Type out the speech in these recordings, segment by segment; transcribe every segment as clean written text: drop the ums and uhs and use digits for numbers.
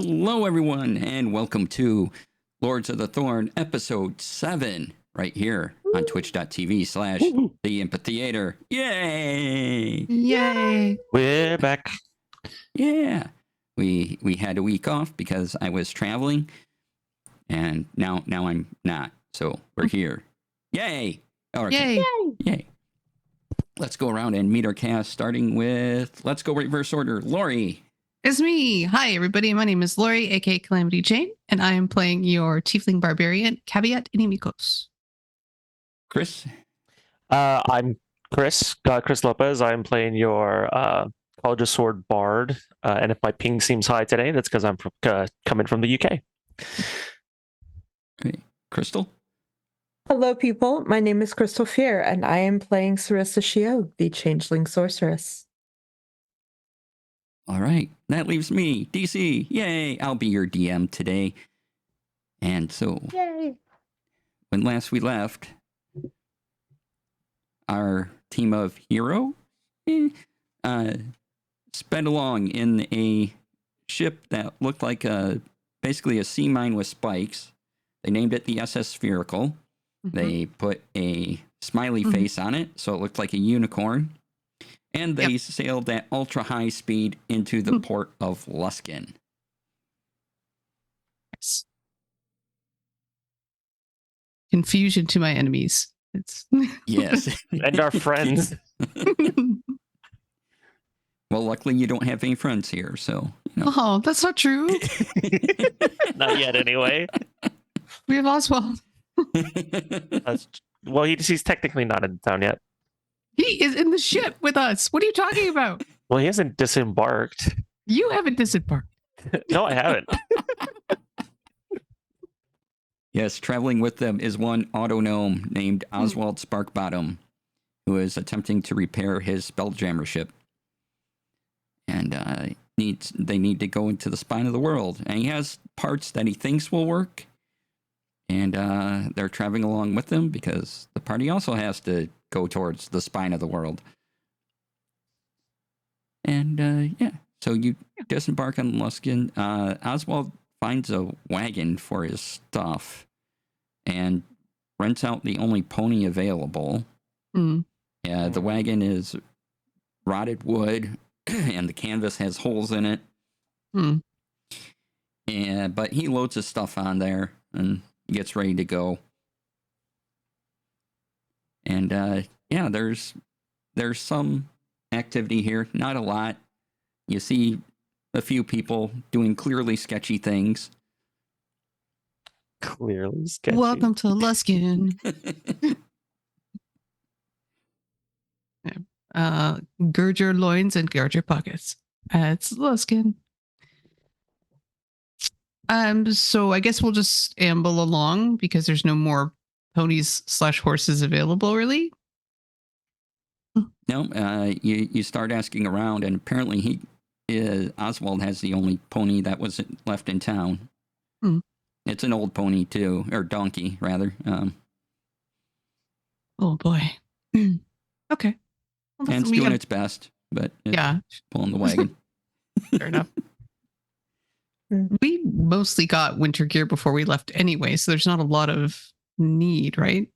Hello, everyone, and welcome to Lords of the Thorn, Episode 7, right here on twitch.tv/The Amphitheater. Yay! Yay! We're back. Yeah. We had a week off because I was traveling, and now I'm not, so we're here. Yay! Yay! Yay! Let's go around and meet our cast, starting with, let's go reverse order, Lori. It's me. Hi, everybody. My name is Lori, aka Calamity Jane, and I am playing your Tiefling Barbarian, Caveat Inimicos. Chris. I'm Chris Lopez. I'm playing your College of Sword Bard. And if my ping seems high today, that's because I'm coming from the UK. Okay. Crystal. Hello, people. My name is Crystal Fear, and I am playing Sarissa Shiog, the Changeling Sorceress. All right, that leaves me, DC. Yay! I'll be your DM today. And so, Yay! when last we left, our team of heroes sped along in a ship that looked like basically a sea mine with spikes. They named it the SS Spherical. Mm-hmm. They put a smiley face on it, so it looked like a unicorn. And they sailed at ultra high speed into the port of Luskin. Yes. Confusion to my enemies. It's Yes. And our friends. Well, luckily you don't have any friends here, so. You know. Oh, that's not true. Not yet, anyway. We have Oswald. Well, he's technically not in town yet. He is in the ship with us. What are you talking about? Well, he hasn't disembarked. You haven't disembarked. No, I haven't. Yes, traveling with them is one auto-gnome named Oswald Sparkbottom, who is attempting to repair his Spelljammer ship. And they need to go into the spine of the world. And he has parts that he thinks will work. And they're traveling along with them because the party also has to go towards the spine of the world. And so you disembark on Luskin. Oswald finds a wagon for his stuff and rents out the only pony available. Mm. The wagon is rotted wood and the canvas has holes in it. Mm. But he loads his stuff on there and gets ready to go. And there's some activity here, not a lot. You see a few people doing clearly sketchy things. Clearly sketchy. Welcome to Luskin. Gird your loins and guard your pockets. It's Luskin. So I guess we'll just amble along because there's no more ponies / horses available, really. No, you start asking around, and apparently Oswald has the only pony that was left in town. Hmm. It's an old pony too, or donkey rather. Oh boy. Okay. Well, and it's doing its best, but it's pulling the wagon. Fair enough. We mostly got winter gear before we left anyway, so there's not a lot of need, right?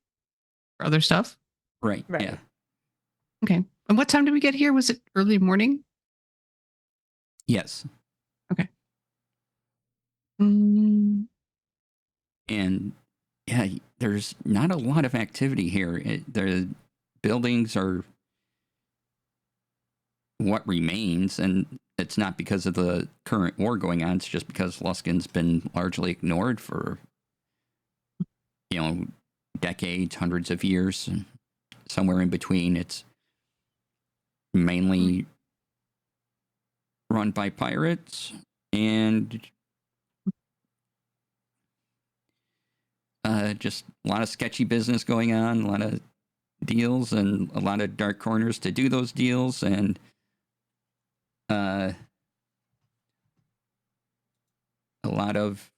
For other stuff? Right. Yeah. Okay. And what time did we get here? Was it early morning? Yes. Okay. Mm. And yeah, there's not a lot of activity here. The buildings are what remains, and it's not because of the current war going on. It's just because Luskin's been largely ignored for, decades, hundreds of years, and somewhere in between. It's mainly run by pirates and just a lot of sketchy business going on, a lot of deals and a lot of dark corners to do those deals, and a lot of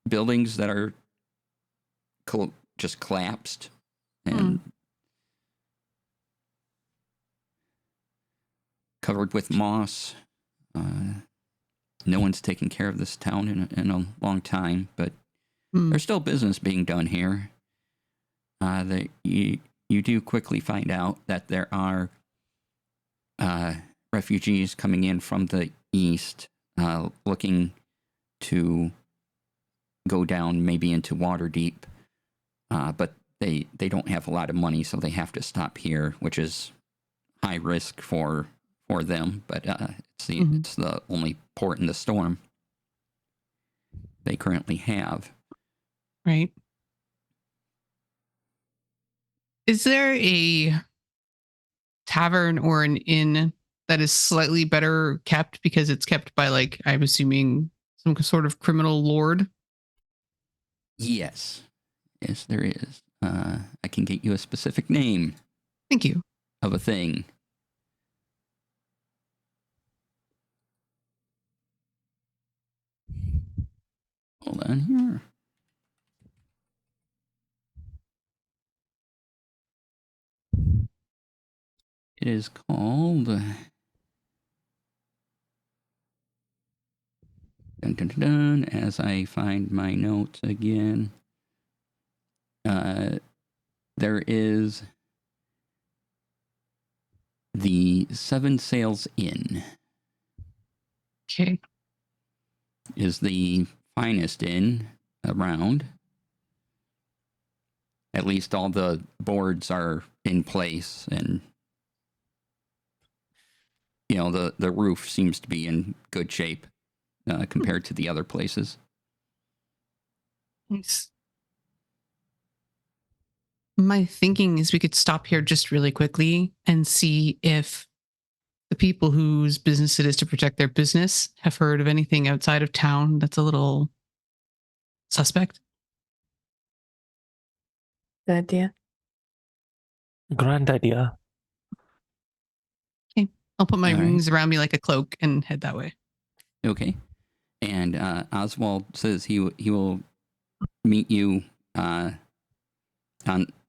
buildings that are just collapsed and covered with moss. no one's taken care of this town in a long time, but there's still business being done here. You do quickly find out that there are refugees coming in from the east, looking to go down maybe into Waterdeep, but they don't have a lot of money, so they have to stop here, which is high risk for them. But it's the only port in the storm they currently have. Right. Is there a tavern or an inn that is slightly better kept because it's kept by, like, I'm assuming some sort of criminal lord? Yes, there is. I can get you a specific name Thank you. of a thing. Hold on here. It is called. Dun, dun, dun, dun, as I find my notes again. There is the Seven Sails Inn. Okay. Is the finest inn around. At least all the boards are in place, and the roof seems to be in good shape compared to the other places. Nice. My thinking is we could stop here just really quickly and see if the people whose business it is to protect their business have heard of anything outside of town that's a little suspect. Good idea. Grand idea. Okay. I'll put my All right. rings around me like a cloak and head that way. Okay. And Oswald says he will meet you on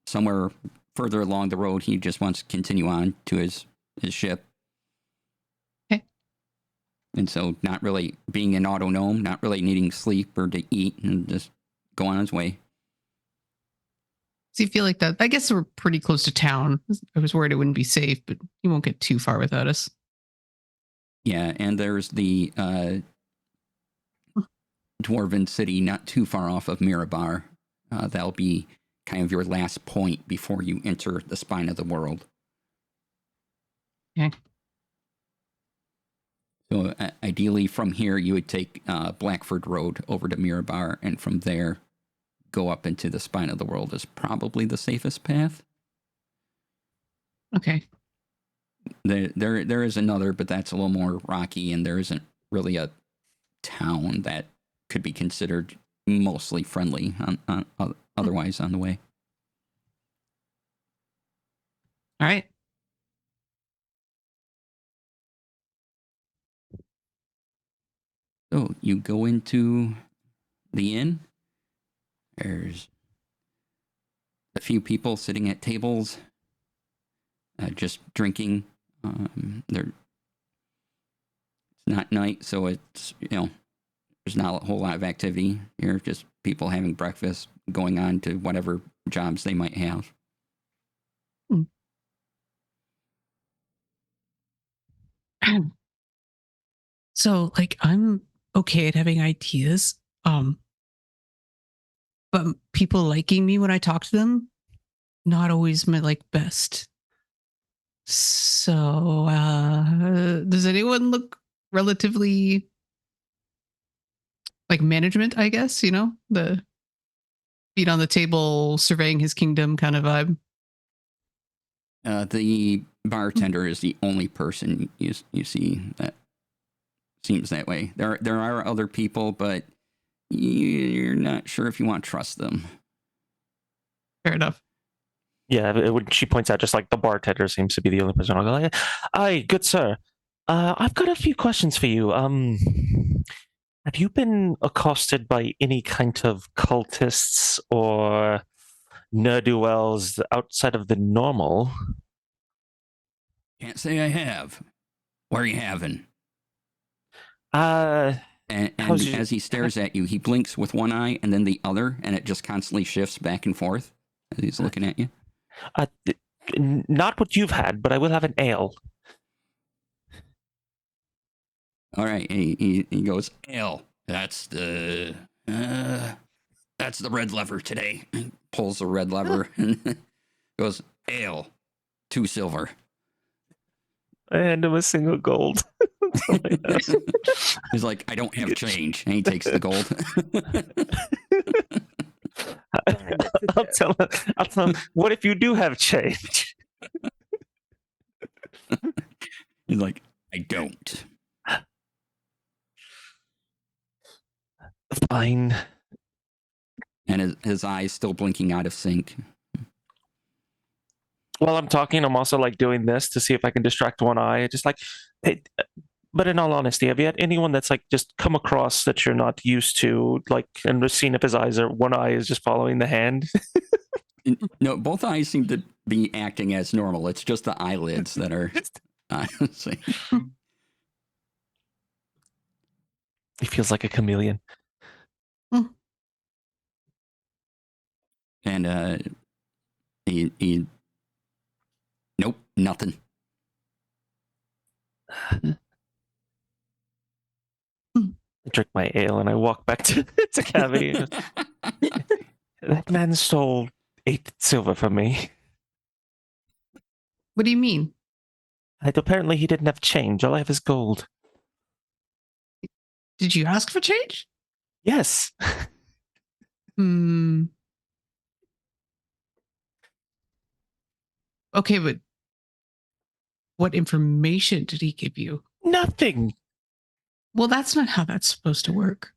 somewhere further along the road. He just wants to continue on to his ship. Okay. And so, not really being an auto gnome, not really needing sleep or to eat, and just go on his way. So you feel like that? I guess we're pretty close to town. I was worried it wouldn't be safe, but you won't get too far without us. Yeah, and there's the dwarven city not too far off of Mirabar. That'll be kind of your last point before you enter the spine of the world. Okay. So ideally from here, you would take Blackford Road over to Mirabar, and from there, go up into the spine of the world is probably the safest path. Okay. There is another, but that's a little more rocky, and there isn't really a town that could be considered mostly friendly on otherwise on the way. All right. So you go into the inn. There's a few people sitting at tables, just drinking. It's not night, so it's there's not a whole lot of activity here. Just people having breakfast, going on to whatever jobs they might have. So, like, I'm okay at having ideas, but people liking me when I talk to them, not always my best. So, does anyone look relatively like management? I guess the feet on the table, surveying his kingdom kind of vibe. The bartender is the only person you see that seems that way. There are other people, but you're not sure if you want to trust them. Fair enough. Yeah, she points out just like the bartender seems to be the only person. I'll go like, "Aye, good sir. I've got a few questions for you. Have you been accosted by any kind of cultists or ne'er-do-wells outside of the normal?" Can't say I have. Where are you having? And How's your- as he stares at you, he blinks with one eye and then the other, and it just constantly shifts back and forth as he's looking at you. Not what you've had, but I will have an ale. All right, he goes, ale. That's the red lever today. He pulls the red lever and goes, ale, 2 silver. I hand him a single gold. He's like, I don't have change. And he takes the gold. I'll tell him, what if you do have change? He's like, I don't. Fine. And his eyes still blinking out of sync. While I'm talking, I'm also like doing this to see if I can distract one eye. Just like, hey, but in all honesty, have you had anyone that's like just come across that you're not used to, like, and just seen if his eyes are one eye is just following the hand? No, both eyes seem to be acting as normal. It's just the eyelids that are. He feels like a chameleon. And he nope, nothing. I drink my ale and I walk back to Cavity. That man stole 8 silver from me. What do you mean? Apparently he didn't have change. All I have is gold. Did you ask for change? Yes. Okay, but what information did he give you? Nothing. Well, that's not how that's supposed to work.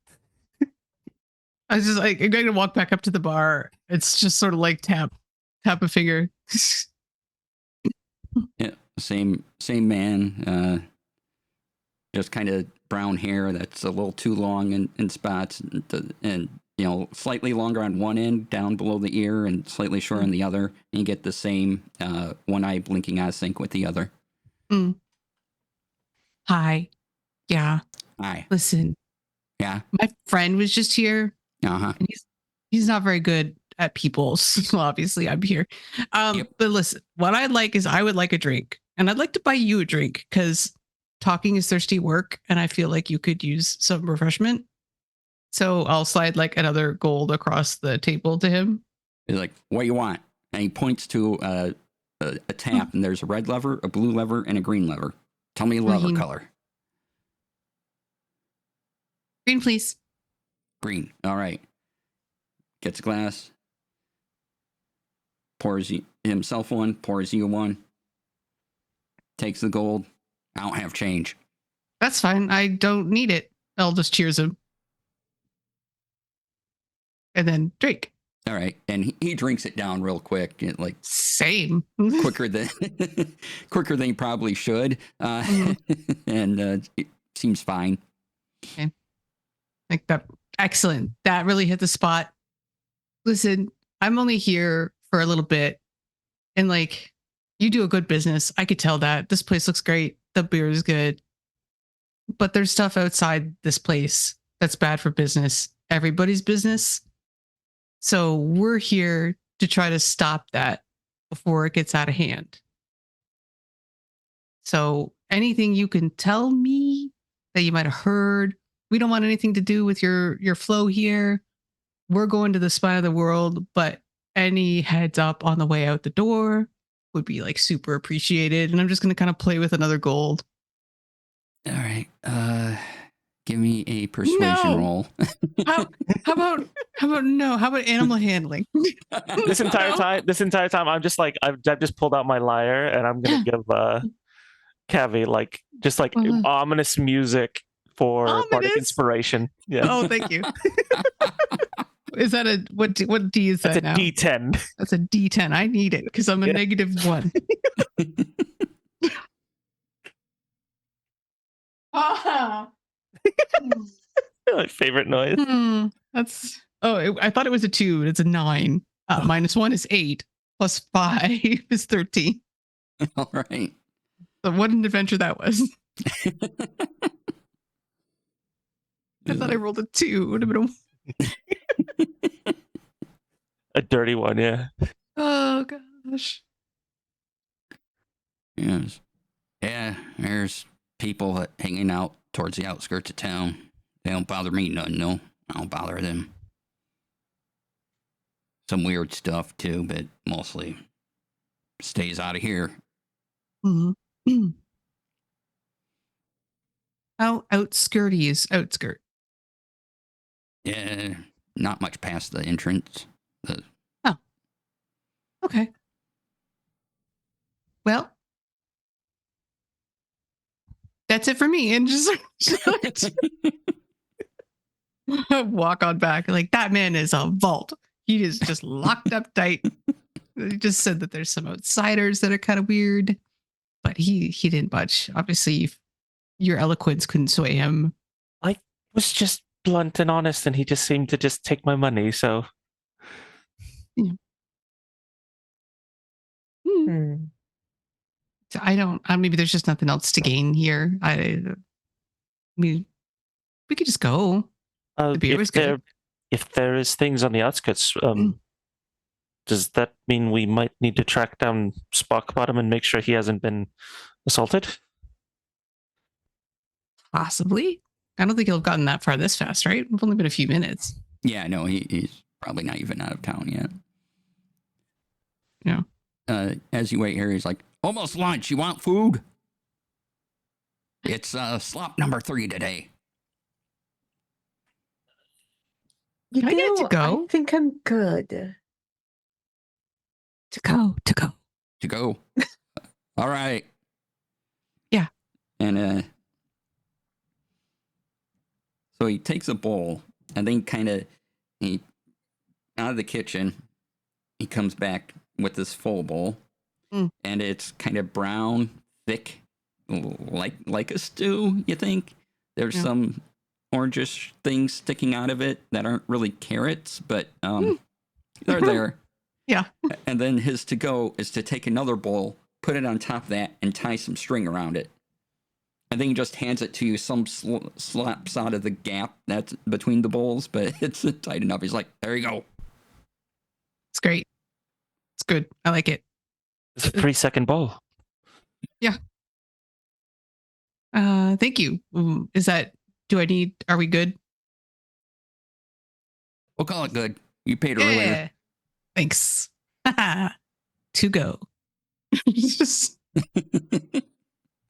I was just like, I'm going to walk back up to the bar. It's just sort of like tap a finger. Yeah, same man. Just kind of brown hair that's a little too long in spots, and you know, slightly longer on one end down below the ear, and slightly shorter on the other. And you get the same one eye blinking out of sync with the other. Hi. Yeah. Hi. Listen. Yeah. My friend was just here. Uh-huh. And he's not very good at people. So obviously I'm here. Yep. But listen, what I'd like is I would like a drink. And I'd like to buy you a drink because talking is thirsty work. And I feel like you could use some refreshment. So I'll slide like another gold across the table to him. He's like, what do you want? And he points to a tap, and there's a red lever, a blue lever, and a green lever. Tell me the lever Green. color. Green, please. Green. All right. Gets a glass. Pours himself one. Pours you one. Takes the gold. I don't have change. That's fine. I don't need it. I'll just cheers him. And then drink. All right. And he drinks it down real quick. Like Same. quicker than he probably should. And it seems fine. Okay. Like that. Excellent. That really hit the spot. Listen, I'm only here for a little bit. And like, you do a good business. I could tell that. This place looks great. The beer is good. But there's stuff outside this place that's bad for business. Everybody's business. So we're here to try to stop that before it gets out of hand. So anything you can tell me that you might have heard, we don't want anything to do with your flow here. We're going to the spine of the world, but any heads up on the way out the door would be like super appreciated. And I'm just going to kind of play with another gold. All right. Give me a persuasion roll. How about no? How about animal handling? This entire time, I'm just like I've just pulled out my lyre and I'm gonna give Cavi like ominous music for bardic inspiration. Yeah. Oh, thank you. Is that a what D is that? That's a D10. That's a D10. I need it because I'm a -1. My favorite noise. That's I thought it was a 2. It's a 9. -1 is 8. +5 is 13. All right. So what an adventure that was. I thought I rolled a 2. It would have been A dirty one, yeah. oh gosh. Yes. Yeah, there's people hanging out towards the outskirts of town. They don't bother me none, no. I don't bother them. Some weird stuff too, but mostly stays out of here. Mm-hmm. How outskirty is outskirt? Yeah, not much past the entrance. Okay. Well, that's it for me. And just walk on back. Like, that man is a vault. He is just locked up tight. He just said that there's some outsiders that are kind of weird, but he didn't budge. Obviously, your eloquence couldn't sway him. I was just blunt and honest, and he just seemed to just take my money, so... So I don't. Maybe there's just nothing else to gain here. I mean, we could just go. The beer was good. If there is things on the outskirts, does that mean we might need to track down Sparkbottom and make sure he hasn't been assaulted? Possibly. I don't think he'll have gotten that far this fast, right? We've only been a few minutes. Yeah, no, he's probably not even out of town yet. Yeah. As you wait here, he's like, almost lunch. You want food? It's slop number 3 today. Can I get it to go? I think I'm good. To go. To go. All right. Yeah. And so he takes a bowl and then he out of the kitchen, he comes back with this full bowl. And it's kind of brown, thick, like a stew, you think? There's some orangish things sticking out of it that aren't really carrots, but they're there. Yeah. And then his to go is to take another bowl, put it on top of that, and tie some string around it. And then he just hands it to you. Some slaps out of the gap that's between the bowls, but it's tight enough. He's like, there you go. It's great. It's good. I like it. It's a 3-second bowl. Yeah. Thank you. Are we good? We'll call it good. You paid earlier. Thanks. To go.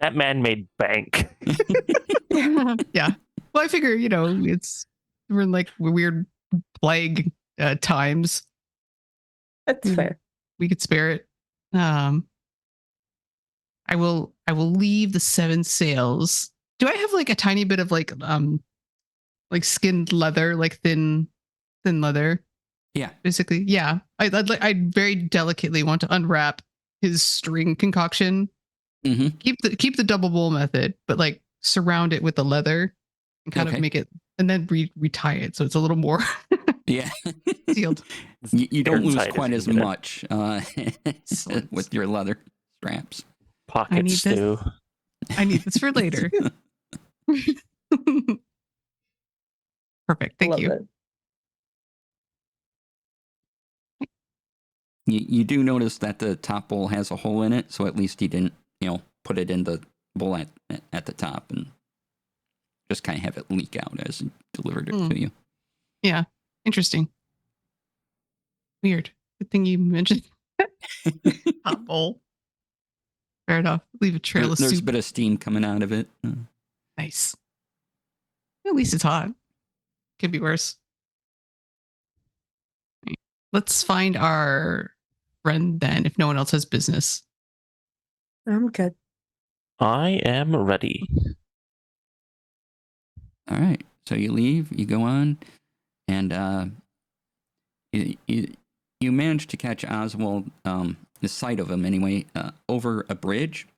That man made bank. Yeah. Well, I figure, we're in like weird plague times. That's fair. We could spare it. I will leave the 7 sails. Do I have like a tiny bit of like skinned leather, like thin leather? Yeah. Basically, yeah. I very delicately want to unwrap his string concoction. Mm-hmm. Keep the double bowl method, but like surround it with the leather and kind of make it, and then retie it so it's a little more sealed. You don't lose quite as much with your leather straps. Pocket stew. I need this for later. Perfect. Thank you. You do notice that the top bowl has a hole in it, so at least he didn't, put it in the bowl at the top and just kind of have it leak out as he delivered it to you. Yeah. Interesting. Weird. Good thing you mentioned top bowl. Fair enough. Leave a trail of soup. There's a bit of steam coming out of it. Nice. At least it's hot. Could be worse. Let's find our friend then, if no one else has business. I'm good. I am ready. All right. So you leave, you go on, and you manage to catch Oswald, the sight of him anyway, over a bridge.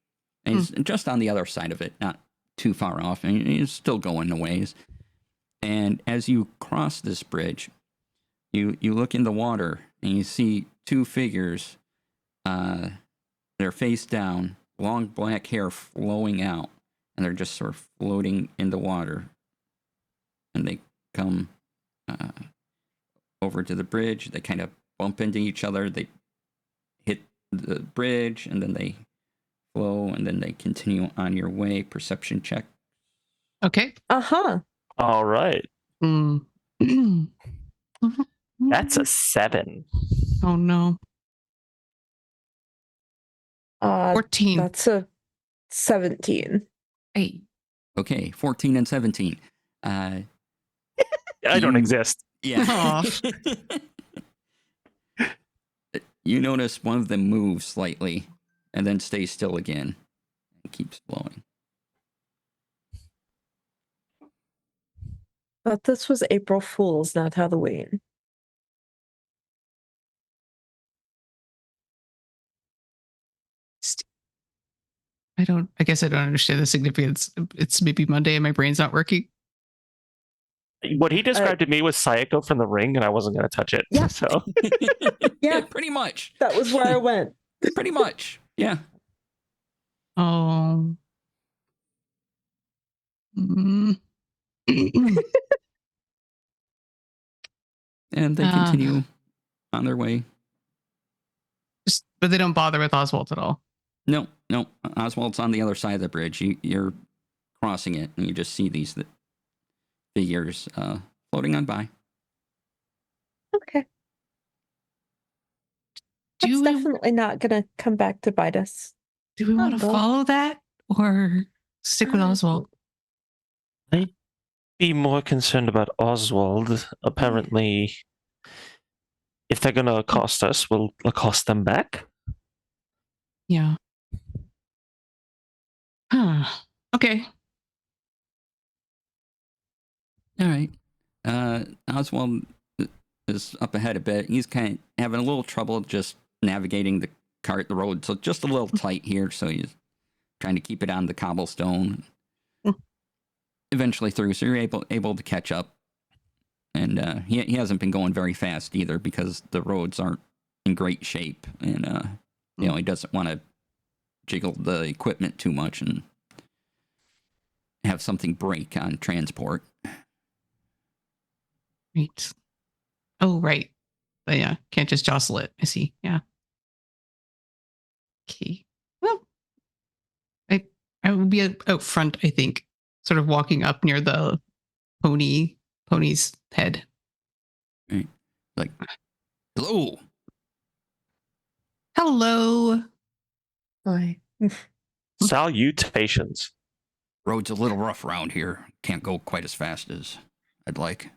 And he's just on the other side of it, not too far off. And he's still going a ways. And as you cross this bridge, you look in the water and you see 2 figures. They're face down, long black hair flowing out, and they're just sort of floating in the water. and they come over to the bridge. They kind of bump into each other. They hit the bridge, and then they flow, and then they continue on your way. Perception check. Okay. Uh-huh. All right. Mm. That's a 7. Oh no. 14. That's a 17. Hey. Okay, 14 and 17. I don't You- exist. Yeah. Aw. You notice one of them moves slightly and then stays still again and keeps flowing. But this was April Fool's, not Halloween. I guess I don't understand the significance. It's maybe Monday and my brain's not working. What he described to me was Sayako from The Ring, and I wasn't going to touch it. Yeah. So Yeah, pretty much. That was where I went. Pretty much. Yeah. Oh. Mm. And they continue on their way. But they don't bother with Oswald at all. No. Oswald's on the other side of the bridge. You're crossing it, and you just see these figures floating on by. Okay. Do That's we, definitely not going to come back to bite us. do we want to well. follow that or stick with Oswald? I'd be more concerned about Oswald. Apparently, if they're going to accost us, we'll accost them back. Yeah. Huh. Okay. All right. Oswald is up ahead a bit. He's kind of having a little trouble just navigating the road. So just a little tight here. So he's trying to keep it on the cobblestone. Eventually through. So you're able to catch up. And he hasn't been going very fast either because the roads aren't in great shape. And, he doesn't want to jiggle the equipment too much and have something break on transport. Right. Oh, right. But yeah, can't just jostle it. I see. Yeah. Okay. Well, I would be out front, I think, sort of walking up near the pony's head. Right. Like, hello. Hello. Hi. Salutations. Road's a little rough around here. Can't go quite as fast as I'd like.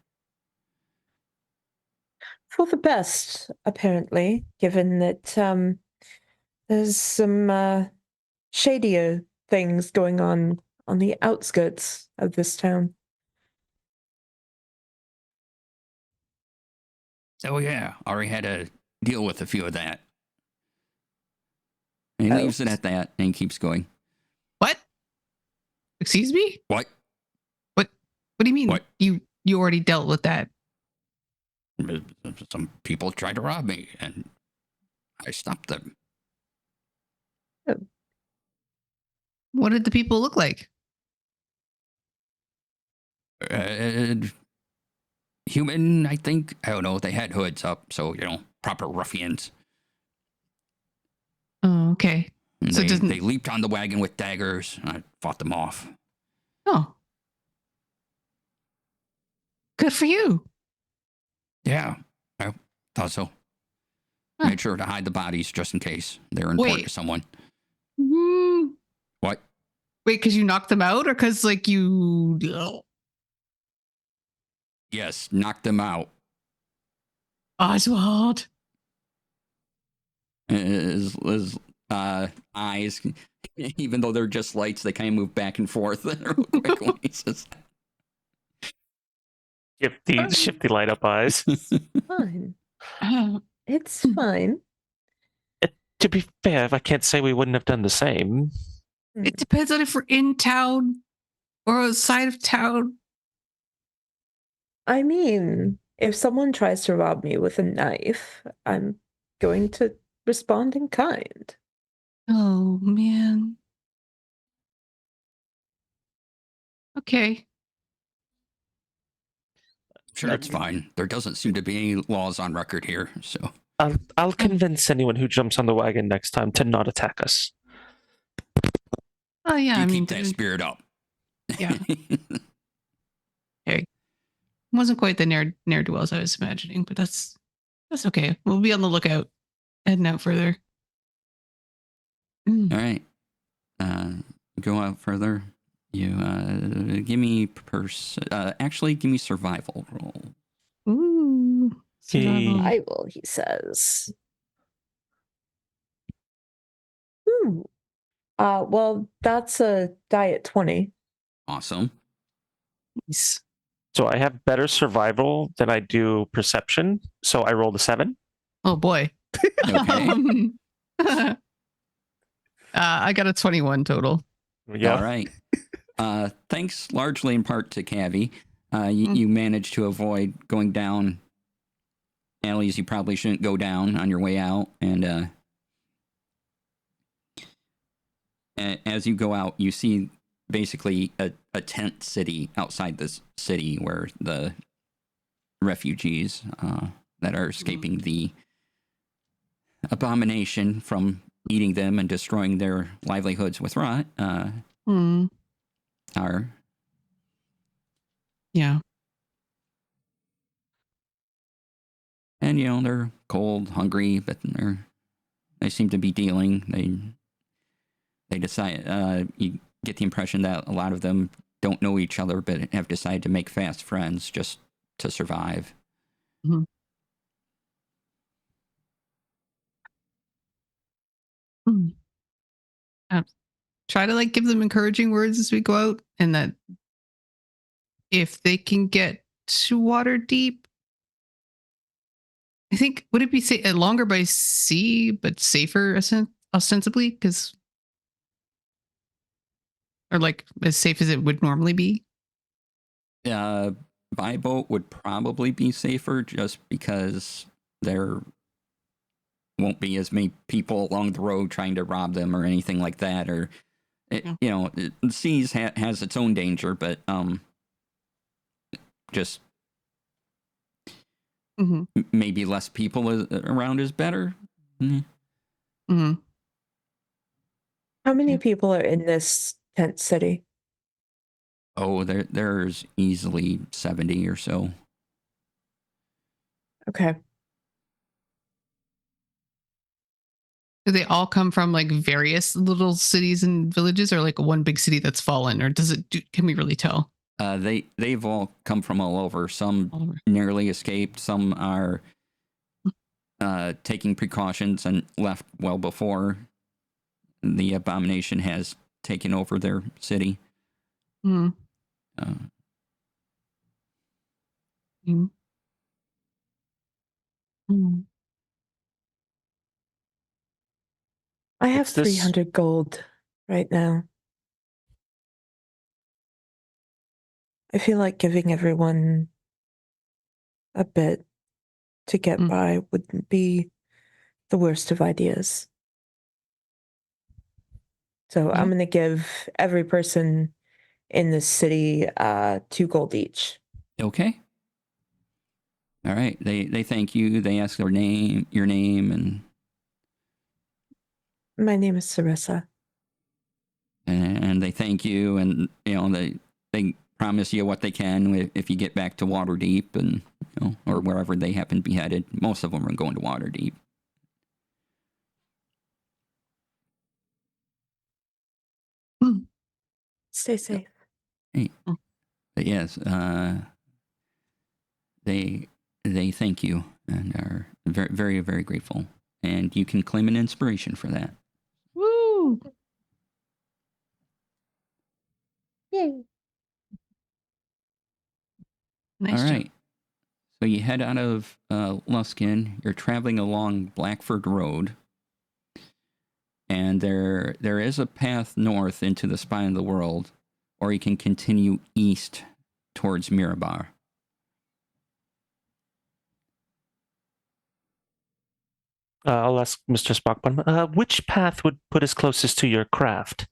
For the best, apparently, given that there's some shadier things going on the outskirts of this town. Oh, yeah. Already had to deal with a few of that. And he Oh. leaves it at that and keeps going. What? Excuse me? What? What do you mean? What? You already dealt with that. Some people tried to rob me, and I stopped them. What did the people look like? Human, I think. I don't know. They had hoods up, so, proper ruffians. Oh, okay. And So they leaped on the wagon with daggers. I fought them off. Oh. Good for you. Yeah, I thought so. Huh. Made sure to hide the bodies just in case they're important to someone. Mm. What? Wait, because you knocked them out or because, you... Yes, knocked them out. Oswald. His eyes, even though they're just lights, they kind of move back and forth real quick when he says Shifty light up eyes. Fine. Uh, It's fine. To be fair, I can't say we wouldn't have done the same. it depends on if we're in town or outside of town. I mean, if someone tries to rob me with a knife, I'm going to respond in kind. Oh, man. Okay. Sure, it's fine. There doesn't seem to be any laws on record here, so. I'll convince anyone who jumps on the wagon next time to not attack us. Oh yeah, You I mean, keep that spirit up. Yeah. Wasn't quite the ne'er-do-wells I was imagining, but that's okay. We'll be on the lookout, heading out further. All right. Go out further. You give me actually give me survival roll. Ooh, survival. I will, he says. Ooh. Well, that's a diet 20. Awesome. Nice. So I have better survival than I do perception. So I rolled a 7. Oh boy. Okay. I got a 21 total. Yeah. All right. Thanks largely in part to Cavi. You managed to avoid going down alleys you probably shouldn't go down on your way out. And as you go out, you see basically a tent city outside this city where the refugees that are escaping the abomination from eating them and destroying their livelihoods with rot are. Yeah. And, they're cold, hungry, but they seem to be dealing. They decide, you get the impression that a lot of them don't know each other, but have decided to make fast friends just to survive. Mm-hmm. Try to give them encouraging words as we go out, and that if they can get to Waterdeep, I think would it be longer by sea but safer ostensibly, because or as safe as it would normally be. By boat would probably be safer just because there won't be as many people along the road trying to rob them or anything like that. Or, the seas has its own danger, but just maybe less people around is better. Mm-hmm. How many people are in this tent city? Oh, there's easily 70 or so. Okay. Do they all come from various little cities and villages, or one big city that's fallen, or can we really tell? They've all come from all over. Some narrowly escaped. Some are taking precautions and left well before the abomination has taken over their city. I have 300 gold right now. I feel like giving everyone a bit to get by wouldn't be the worst of ideas. So I'm going to give every person in this city 2 gold each. Okay. All right. They thank you. They ask your name, and my name is Sarissa. And they thank you, and they promise you what they can if you get back to Waterdeep, and or wherever they happen to be headed. Most of them are going to Waterdeep. Stay safe. Hey. But yes, they thank you and are very, very, very grateful, and you can claim an inspiration for that. Woo! Yay! Nice. All right. So you head out of Luskin. You're traveling along Blackford Road, and there is a path north into the spine of the world, or you can continue east towards Mirabar. I'll ask Mr. Spockman, which path would put us closest to your craft?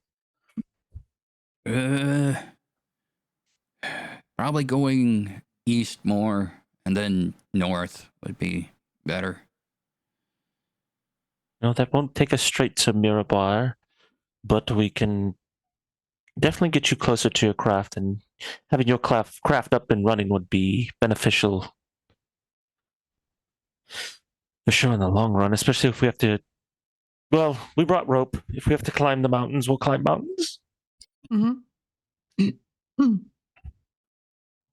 Probably going east more, and then north would be better. No, that won't take us straight to Mirabar, but we can definitely get you closer to your craft, and having your craft up and running would be beneficial for sure in the long run, especially if we have to. Well, we brought rope. If we have to climb the mountains, we'll climb mountains. Mm-hmm.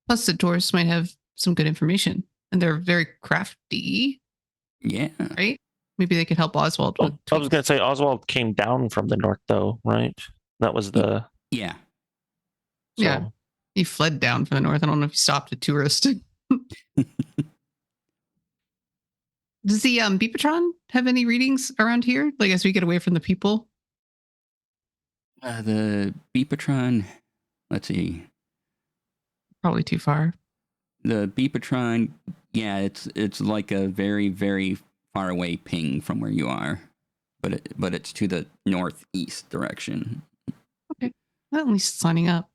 Plus, the dwarves might have some good information, and they're very crafty, Yeah. right? Maybe they could help Oswald. Oh, with I was tweaks. going to say Oswald came down from the north, though, right? That was the Yeah. so. Yeah. He fled down from the north. I don't know if he stopped a tourist. Does the Beepatron have any readings around here? Like as we get away from the people? The Beepatron, let's see. Probably too far. The Beepatron, yeah, it's like a very, very far away ping from where you are, but it's to the northeast direction. Okay. Well, at least signing up.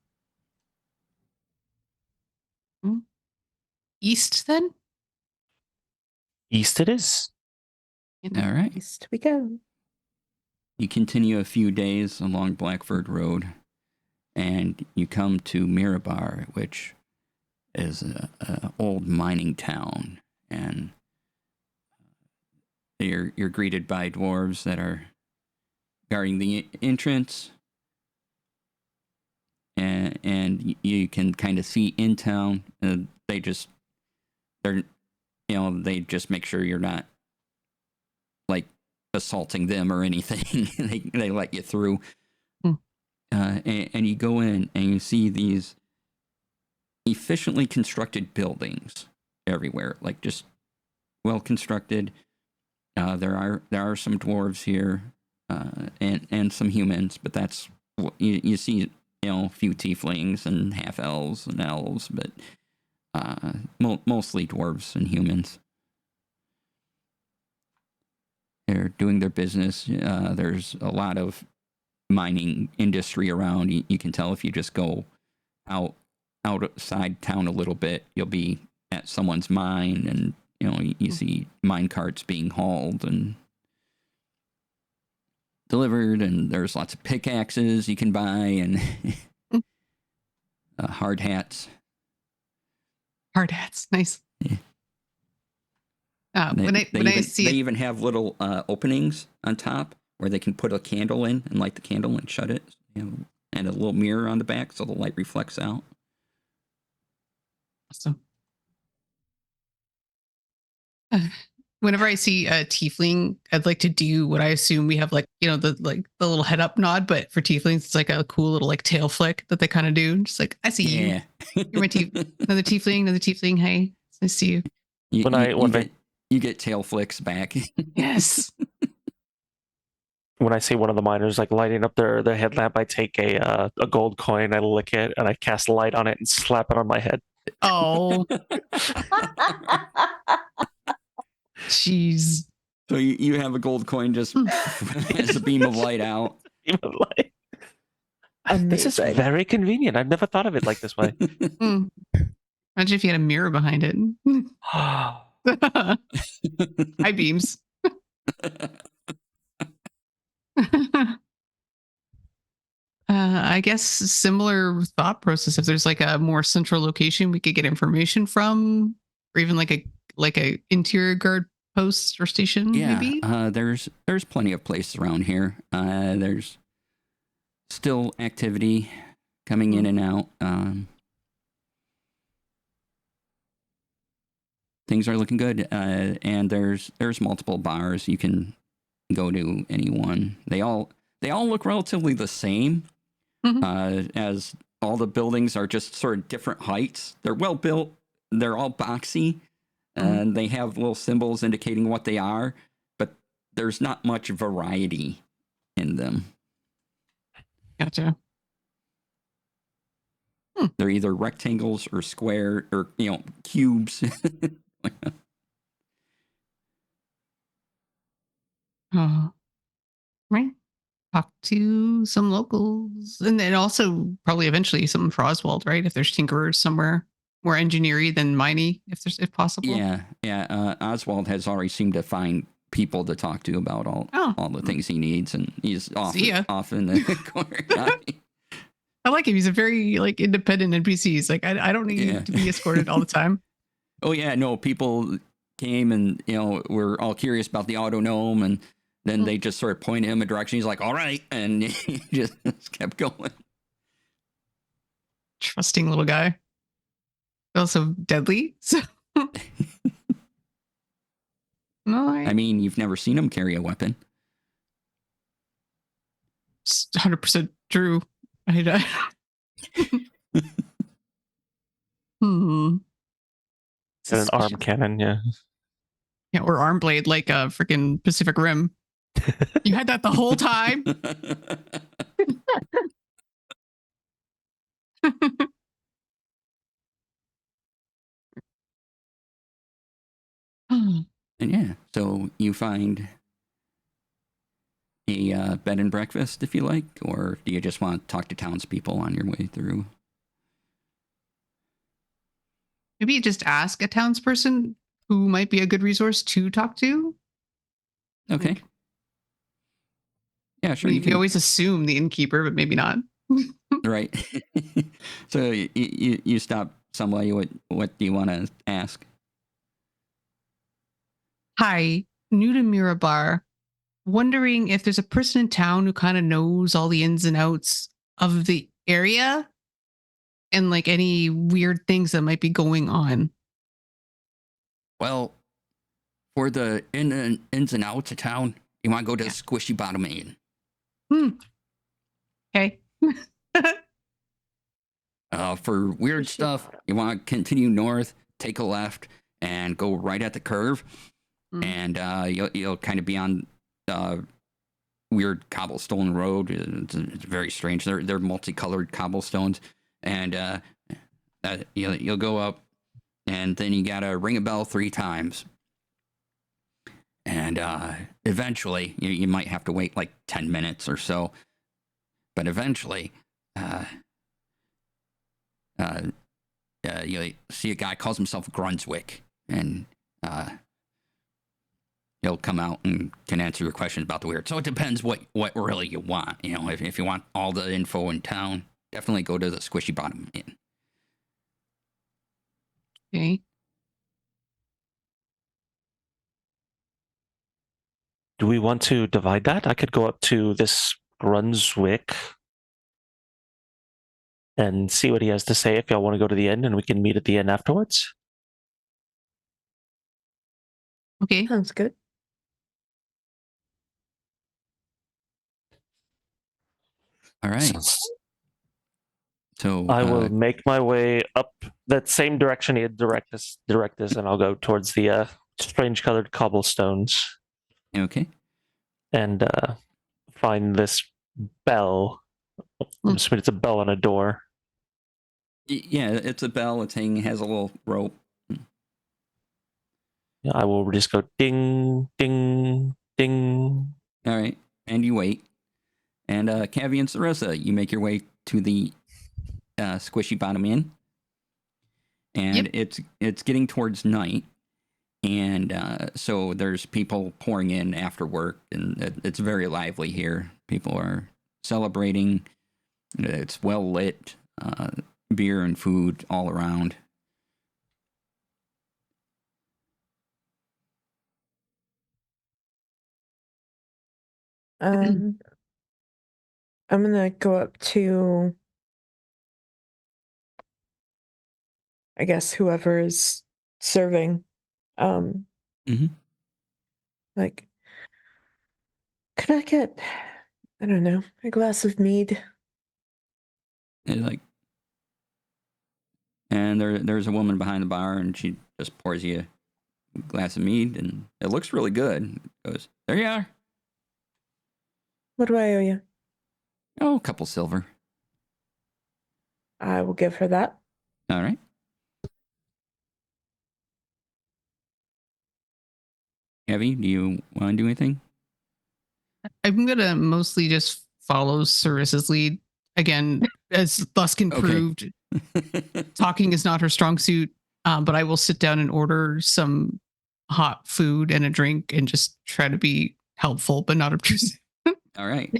East then? East it is. All right. East we go. You continue a few days along Blackford Road, and you come to Mirabar, which is a old mining town, and you're greeted by dwarves that are guarding the entrance, and you can kind of see in town. They just make sure you're not like assaulting them or anything. they let you through. And you go in and you see these efficiently constructed buildings everywhere, like just well constructed. There are some dwarves here, and some humans, but that's you see. A few tieflings and half elves and elves, but mostly dwarves and humans. They're doing their business. There's a lot of mining industry around. You can tell if you just go outside town a little bit, you'll be at someone's mine, and you see mine carts being hauled and delivered, and there's lots of pickaxes you can buy and hard hats. Hard hats. Nice. Yeah. They even have little openings on top where they can put a candle in and light the candle and shut it, and a little mirror on the back so the light reflects out. Awesome. Whenever I see a tiefling, I'd like to do what I assume we have, like, the little head up nod, but for tieflings, it's like a cool little like tail flick that they kind of do. Just like, I see you. You're my another tiefling. Hey, it's nice to see you. You get tail flicks back. Yes. When I see one of the miners like lighting up their headlamp, I take a gold coin, I lick it, and I cast light on it and slap it on my head. Oh. Jeez. So you have a gold coin just as a beam of light out. This is very convenient. I've never thought of it like this way. Imagine if you had a mirror behind it. High beams. I guess similar thought process. If there's like a more central location we could get information from, or even like a interior guard post or station, maybe. There's plenty of places around here. There's still activity coming in and out. Things are looking good, and there's multiple bars you can go to. Anyone. They all look relatively the same. As all the buildings are just sort of different heights. They're well built. They're all boxy, and they have little symbols indicating what they are, but there's not much variety in them. Gotcha. They're either rectangles or square or cubes. Right. Talk to some locals, and then also probably eventually something for Oswald, right? If there's tinkerers somewhere. more engineering than miney, if possible. Yeah. Oswald has already seemed to find people to talk to about all the things he needs, and he's See ya. off in the corner. I like him. He's a very like independent NPC. He's like, I don't need to be escorted all the time. Oh yeah, no, people came and were all curious about the auto gnome, and then they just sort of pointed him a direction. He's like, all right, and he just kept going. Trusting little guy. Also deadly. So no, I mean, you've never seen him carry a weapon. It's 100% true. And an arm cannon, yeah. Yeah, or arm blade like a freaking Pacific Rim. You had that the whole time? And yeah, so you find a bed and breakfast if you like, or do you just want to talk to townspeople on your way through? Maybe you just ask a townsperson who might be a good resource to talk to. Okay. Yeah, sure. You can always assume the innkeeper, but maybe not. Right. So you stop somebody. What do you want to ask? Hi, new to Mirabar. Wondering if there's a person in town who kind of knows all the ins and outs of the area and like any weird things that might be going on. Well, for the ins and outs of town, you want to go to Squishy Bottom Inn. Okay. For weird stuff, you want to continue north, take a left, and go right at the curve, and you'll kind of be on weird cobblestone road. It's very strange. They're multicolored cobblestones, and you'll go up, and then you gotta ring a bell 3 times, and eventually you might have to wait like 10 minutes or so, but eventually you see a guy calls himself Grunswick, and he'll come out and can answer your questions about the weird. So it depends what really you want. If you want all the info in town, definitely go to the Squishy Bottom Inn. Okay. Do we want to divide that? I could go up to this Brunswick and see what he has to say if y'all want to go to the inn, and we can meet at the inn afterwards. Okay. Sounds good. All right. So I will make my way up that same direction he had direct us, and I'll go towards the strange colored cobblestones. Okay. And find this bell. I'm assuming it's a bell on a door. Yeah, it's a bell. It has a little rope. Yeah, I will just go ding, ding, ding. All right. And you wait. And Cavi and Sarissa, you make your way to the Squishy Bottom Inn. And it's getting towards night. And so there's people pouring in after work, and it's very lively here. People are celebrating. It's well lit, beer and food all around. I'm gonna go up to, I guess, whoever is serving. Like, could I get, I don't know, a glass of mead? And there's a woman behind the bar, and she just pours you a glass of mead, and it looks really good. Goes, there you are. What do I owe you? Oh, a couple silver. I will give her that. All right. Abby, do you want to do anything? I'm gonna mostly just follow Sarissa's lead. again, as Luskin Okay. proved, talking is not her strong suit. But I will sit down and order some hot food and a drink and just try to be helpful but not obtrusive. All right.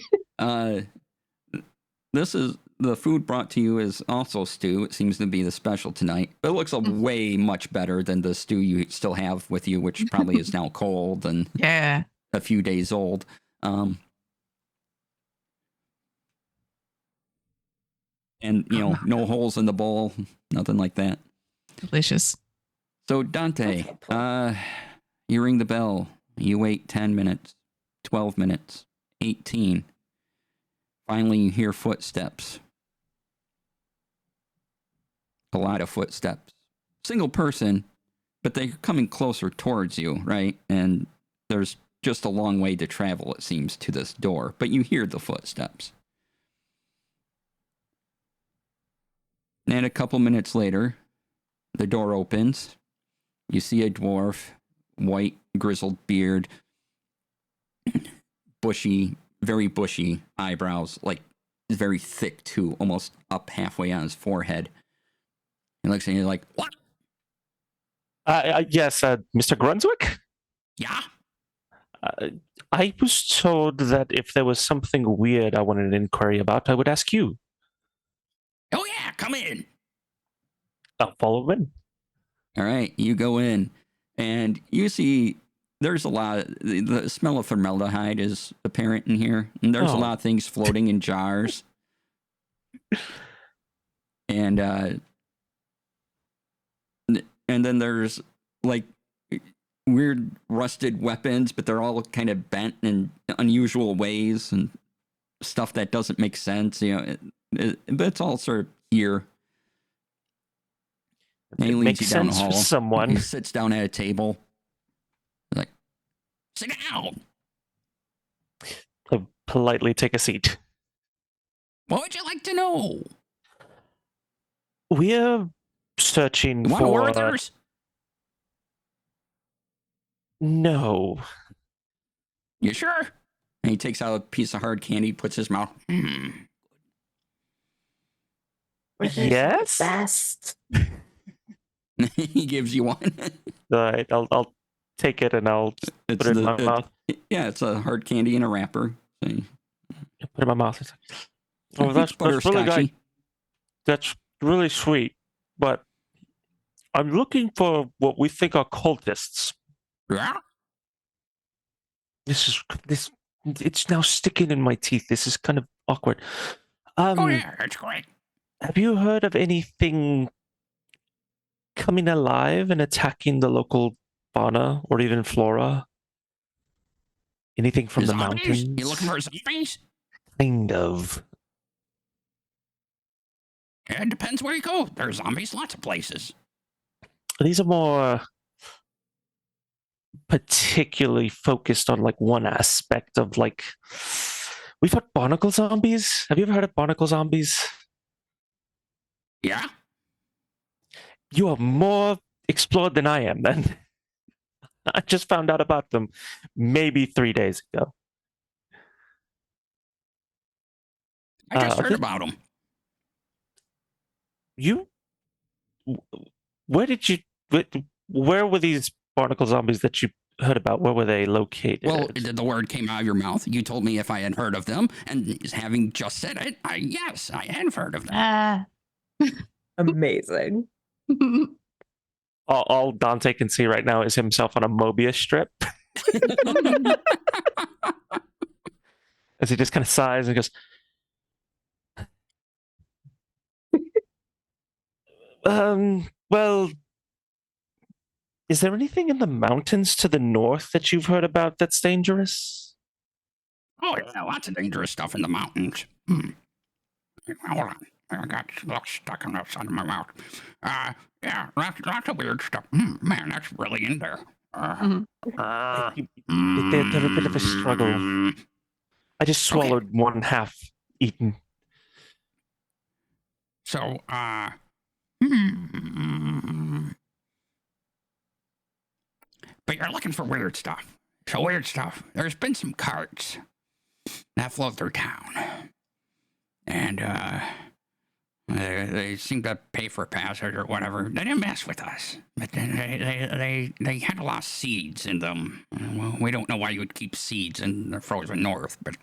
This is the food brought to you is also stew. It seems to be the special tonight. It looks way much better than the stew you still have with you, which probably is now cold and Yeah. a few days old. And no holes in the bowl, nothing like that. Delicious. So Dante, you ring the bell. You wait 10 minutes, 12 minutes, 18. Finally, you hear footsteps. A lot of footsteps. Single person, but they're coming closer towards you, right? And there's just a long way to travel, it seems, to this door. But you hear the footsteps. And a couple minutes later, the door opens. You see a dwarf, white, grizzled beard, bushy, very bushy eyebrows, like very thick too, almost up halfway on his forehead. He looks at you like, what? Yes, Mr. Grunswick? Yeah? I was told that if there was something weird I wanted an inquiry about, I would ask you. Oh yeah, come in. I'll follow in. All right, you go in, and you see there's a lot. The smell of formaldehyde is apparent in here, and there's a lot of things floating in jars. And then there's like weird rusted weapons, but they're all kind of bent in unusual ways and stuff that doesn't make sense. But it's all sort of here. And he leads you down the hall. For someone. He sits down at a table. Like, sit down. I politely take a seat. What would you like to know? We're searching You want for... orders? No. You sure? And he takes out a piece of hard candy, puts his mouth. Yes? Best. He gives you one. All right, I'll take it and I'll put it in my mouth. Yeah, it's a hard candy in a wrapper. So Put it in my mouth. Oh, that's really butterscotchy. That's really sweet. But I'm looking for what we think are cultists. Yeah? It's now sticking in my teeth. This is kind of awkward. Oh yeah, that's great. Have you heard of anything coming alive and attacking the local fauna or even flora? Anything from the mountains? You looking for zombies? Kind of. Yeah, it depends where you go. There's zombies lots of places. These are more particularly focused on like one aspect of like we've had barnacle zombies. Have you ever heard of barnacle zombies? Yeah? You are more explored than I am then. I just found out about them maybe 3 days ago. I just heard about them. Where were these barnacle zombies that you heard about? Where were they located? Well, the word came out of your mouth. You told me if I had heard of them, and having just said it, yes, I had heard of them. Amazing. All Dante can see right now is himself on a Mobius strip. As he just kind of sighs and goes, well, is there anything in the mountains to the north that you've heard about that's dangerous? Oh, yeah, lots of dangerous stuff in the mountains. Hold on. I got stuck on the side of my mouth. Yeah, lots of weird stuff. Man, that's really in there. They're a bit of a struggle. I just swallowed one half eaten. So, but you're looking for weird stuff. So weird stuff. There's been some carts that float through town. and they seemed to pay for passage or whatever. They didn't mess with us, but they had a lot of seeds in them. Well, we don't know why you would keep seeds in the frozen north, but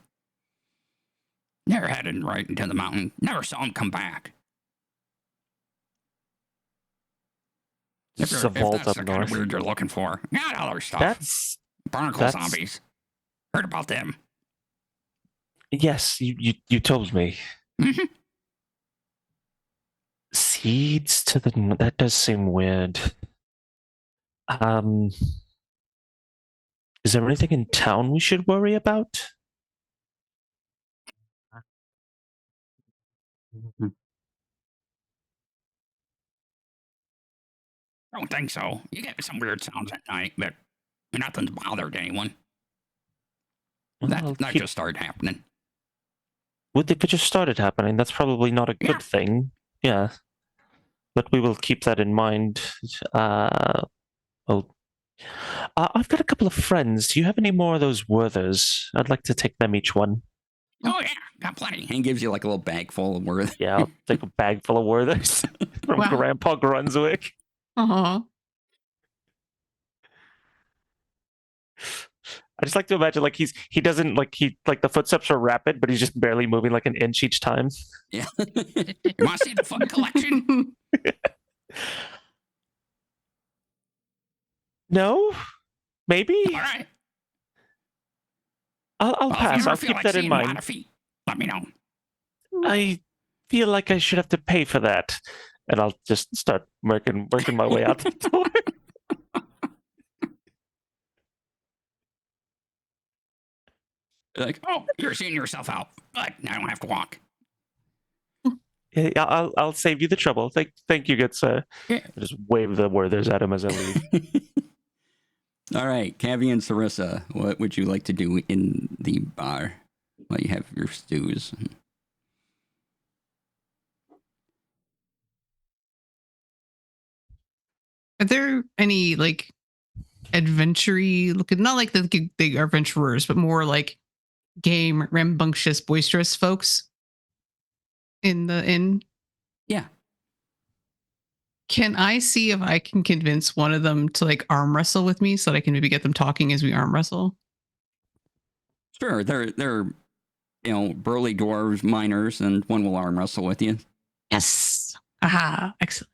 they're headed right into the mountain. Never saw them come back. If It's a vault that's up the kind of north. weird you're looking for, got other stuff. That's Barnacle zombies. Heard about them? yes. You told me. Mhm. Seeds to the that does seem weird. Is there anything in town we should worry about? I don't think so. You get some weird sounds at night, but nothing's bothered anyone. That just started happening. If it just started happening, that's probably not a good thing. Yeah. But we will keep that in mind. I've got a couple of friends. Do you have any more of those Werthers? I'd like to take them each one. Oh, yeah, got plenty. And he gives you like a little bag full of Werthers. Yeah, I'll take a bag full of Werthers from Wow. Grandpa Grunswick. Uh-huh. I just like to imagine like he doesn't like the footsteps are rapid, but he's just barely moving like an inch each time. Yeah. You want to see the foot collection? No, maybe. All right. I'll Well, if pass. you I'll ever feel keep like that in seeing a lot mind. of feet, let me know. I feel like I should have to pay for that, and I'll just start working my way out the door. Like, oh, you're seeing yourself out, but I don't have to walk. Yeah, I'll save you the trouble. Thank you, good sir. Yeah. I just wave the Werthers at him as I leave. All right, Cavi and Sarissa, what would you like to do in the bar while you have your stews? Are there any like adventure-y looking, not like they are adventurers, but more like gay, rambunctious, boisterous folks in the inn? Yeah. Can I see if I can convince one of them to like arm wrestle with me so that I can maybe get them talking as we arm wrestle? Sure, they're burly dwarves, miners, and one will arm wrestle with you. Yes. Aha, excellent.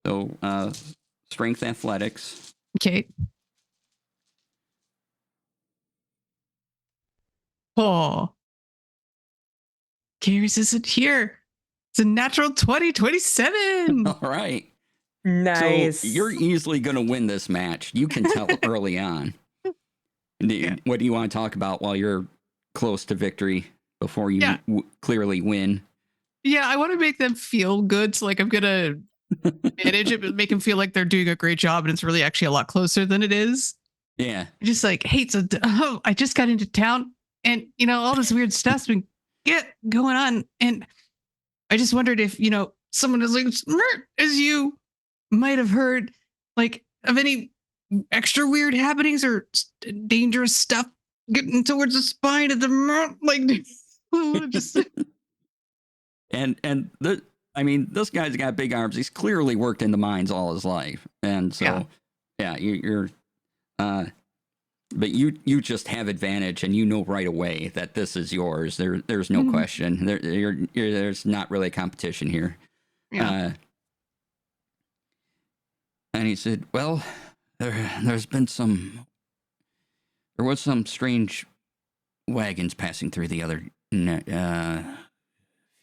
So, strength athletics. Okay. Oh. Gears isn't here. It's a natural 2027. All right. Nice. So you're easily going to win this match. You can tell early on. What do you want to talk about while you're close to victory before you clearly win? Yeah, I want to make them feel good. So like I'm going to manage it, but make them feel like they're doing a great job and it's really actually a lot closer than it is. Yeah. Just like, hey, so I just got into town and, all this weird stuff's been going on. And I just wondered if, someone as like smart as you might have heard like of any extra weird happenings or dangerous stuff getting towards the spine of the mount. Like, just. And this guy's got big arms. He's clearly worked in the mines all his life. And so, you're but you just have advantage, and you know right away that this is yours. There's no question. There's not really a competition here. Yeah. And he said, "Well, there was some strange wagons passing through the other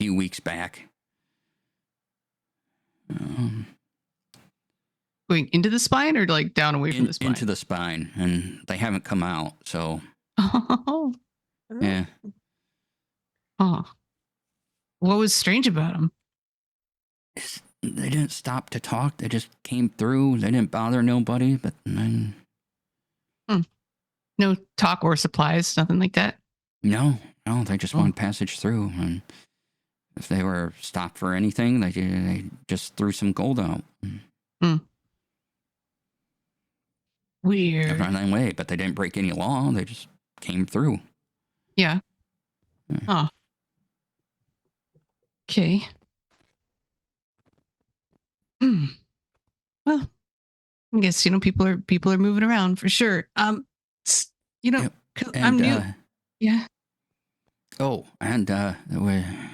few weeks back." Going into the spine or like down away from the spine? Into the spine, and they haven't come out, so. Oh. Yeah. Oh. What was strange about them? They didn't stop to talk. They just came through. They didn't bother nobody, but then. No talk or supplies, nothing like that? No, they just wanted passage through. And if they were stopped for anything, they just threw some gold out. Weird. That way, but they didn't break any law. They just came through. Yeah. Yeah. Huh. Okay. Hmm. Well, I guess people are moving around for sure. You know, Yep. 'cause I'm And new. Yeah. oh, and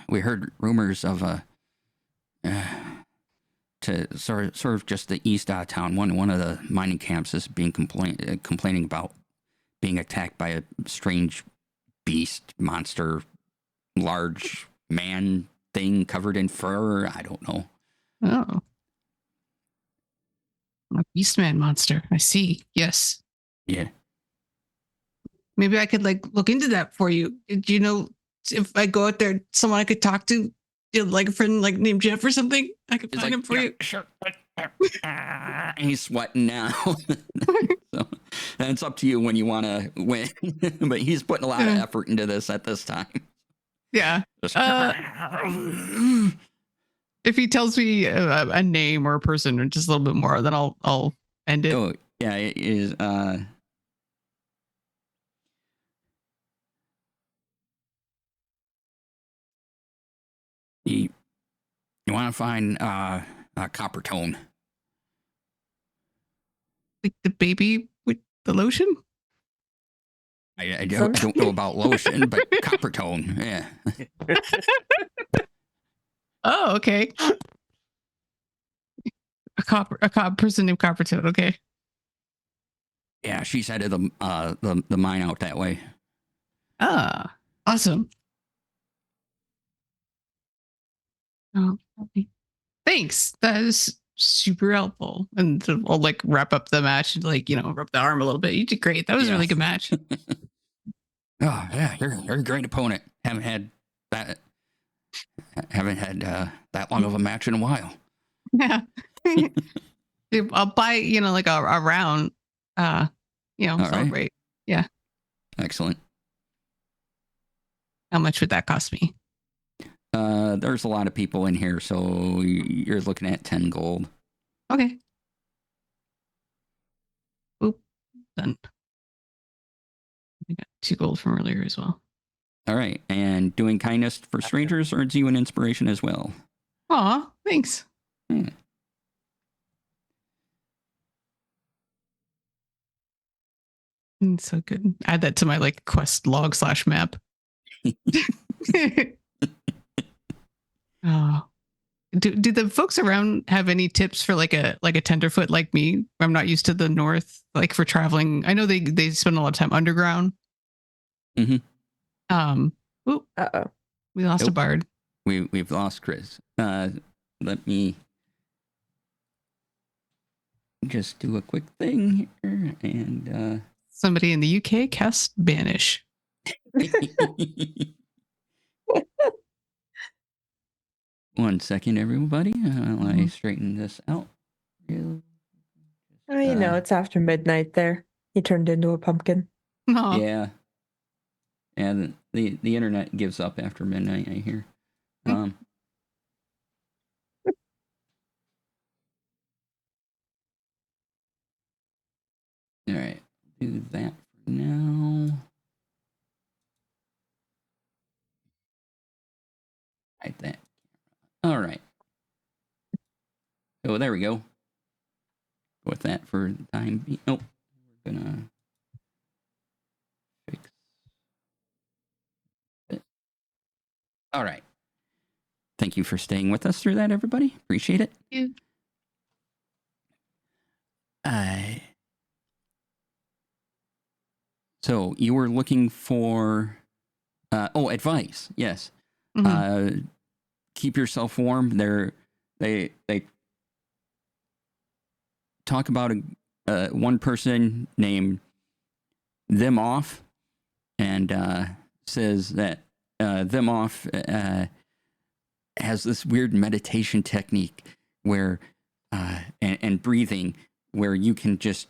we heard rumors of uh, to sort of just the east out of town. One of the mining camps is being complaining about being attacked by a strange beast monster, large man thing covered in fur. I don't know. Oh, a Beastman monster. I see. Yes. Yeah. Maybe I could like look into that for you. Do you know if I go out there, someone I could talk to, like a friend like named Jeff or something? I could He's find like, him for yeah, you. sure. And he's sweating now. So and it's up to you when you want to win. But he's putting a lot of effort into this at this time. Yeah. Just, If he tells me a name or a person or just a little bit more, then I'll end it. oh, yeah, it is. You want to find Coppertone. Like the baby with the lotion? I don't know about lotion, but Coppertone, yeah. Oh, okay. A person named Coppertone. Okay. Yeah, she's headed the mine out that way. Ah, awesome. Oh, thanks. That is super helpful. And I'll like wrap up the match and like, rub the arm a little bit. You did great. That was a really good match. Oh yeah, you're a great opponent. Haven't had that long of a match in a while. Yeah. I'll buy, like a round, celebrate. Right. Yeah. Excellent. How much would that cost me? There's a lot of people in here, so you're looking at 10 gold. Okay. Oop, done. I got 2 gold from earlier as well. All right, and doing kindness for strangers earns you an inspiration as well. Aw, thanks. So good. Add that to my like quest log /map. Oh. Do the folks around have any tips for like a tenderfoot like me? I'm not used to the north, like for traveling. I know they spend a lot of time underground. Mm-hmm. Oop, we lost a bard. We've lost Chris. Let me just do a quick thing here, and somebody in the UK cast banish. One second, everybody. While I straighten this out. Oh, it's after midnight there. He turned into a pumpkin. Aww. Yeah. And the internet gives up after midnight, I hear. All right. Do that for now. Hide that. All right. So there we go. With that for the time being. Nope. We're gonna fix it. All right. Thank you for staying with us through that, everybody. Appreciate it. Thank you. So you were looking for advice. Yes. Mm-hmm. Keep yourself warm. They talk about one person named Them Off, and says that Them Off has this weird meditation technique where and breathing where you can just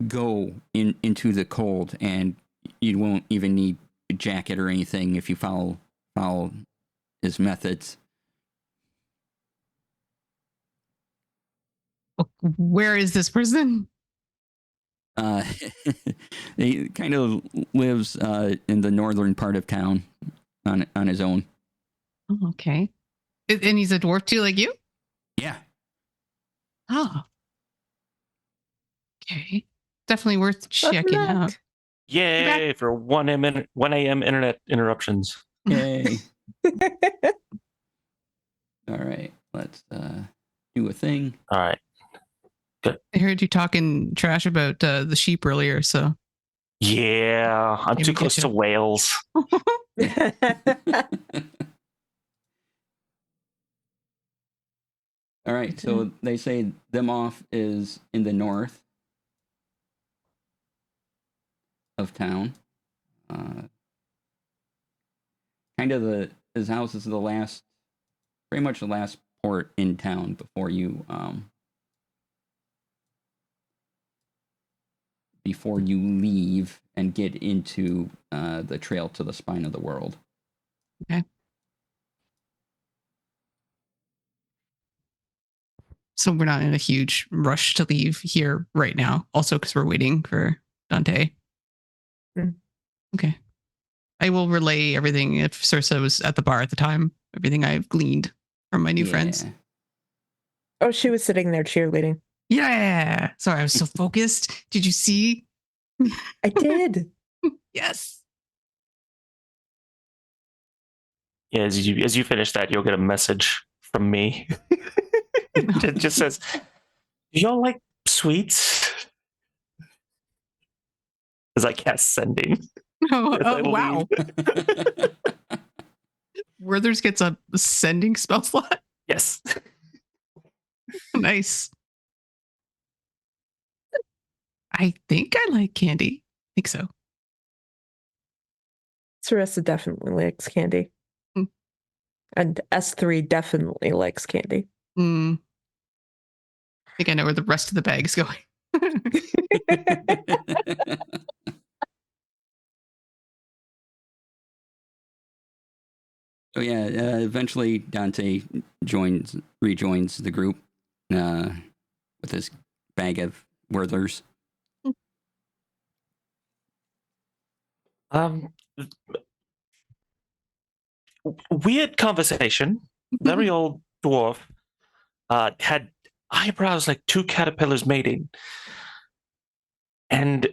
go into the cold and you won't even need a jacket or anything if you follow his methods. Where is this person? He kind of lives in the northern part of town on his own. Oh, okay. And he's a dwarf too, like you? Yeah. Oh. Okay. Definitely worth Welcome checking out. back. Yay for 1 a.m. internet interruptions. Yay. All right. Let's do a thing. All right. I heard you talking trash about the sheep earlier, so Yeah, I'm Maybe too close catch to up. whales. All right. So they say them off is in the north of town. Kind of his house is the last, pretty much the last port in town before you leave and get into the trail to the spine of the world. so we're not in a huge rush to leave here right now. Also, because we're waiting for Dante. Mm. Okay. I will relay everything if Circe was at the bar at the time. Everything I've gleaned from my new friends. Oh, she was sitting there cheerleading. Yeah. Sorry, I was so focused. Did you see? I did. Yes. Yeah, as you finish that, you'll get a message from me. It just says, "Do y'all like sweets?" As I cast sending. Oh, As I wow. Werther's gets a sending spell slot. Yes. Nice. I think I like candy. I think so. Sarissa definitely likes candy. Mm. And S3 definitely likes candy. I think I know where the rest of the bag is going. So yeah, eventually Dante rejoins the group with his bag of Werthers. Weird conversation. Very old dwarf. Had eyebrows like two caterpillars mating. And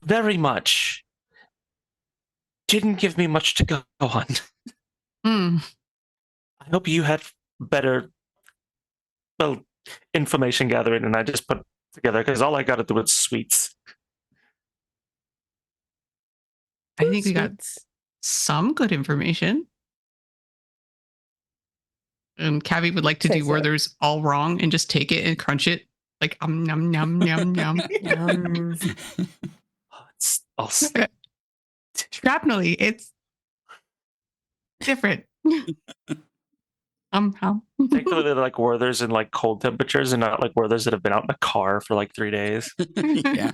very much didn't give me much to go on. Mm. I hope you had better, well, information gathering, and I just put together because all I got to do was sweets. I think we got some good information. And Cavi would like to do Werther's all wrong and just take it and crunch it like num num num num. It's all Shrapnelly, it's different. How? Thankfully, they're like Werthers in like cold temperatures and not like Werthers that have been out in a car for like 3 days. Yeah.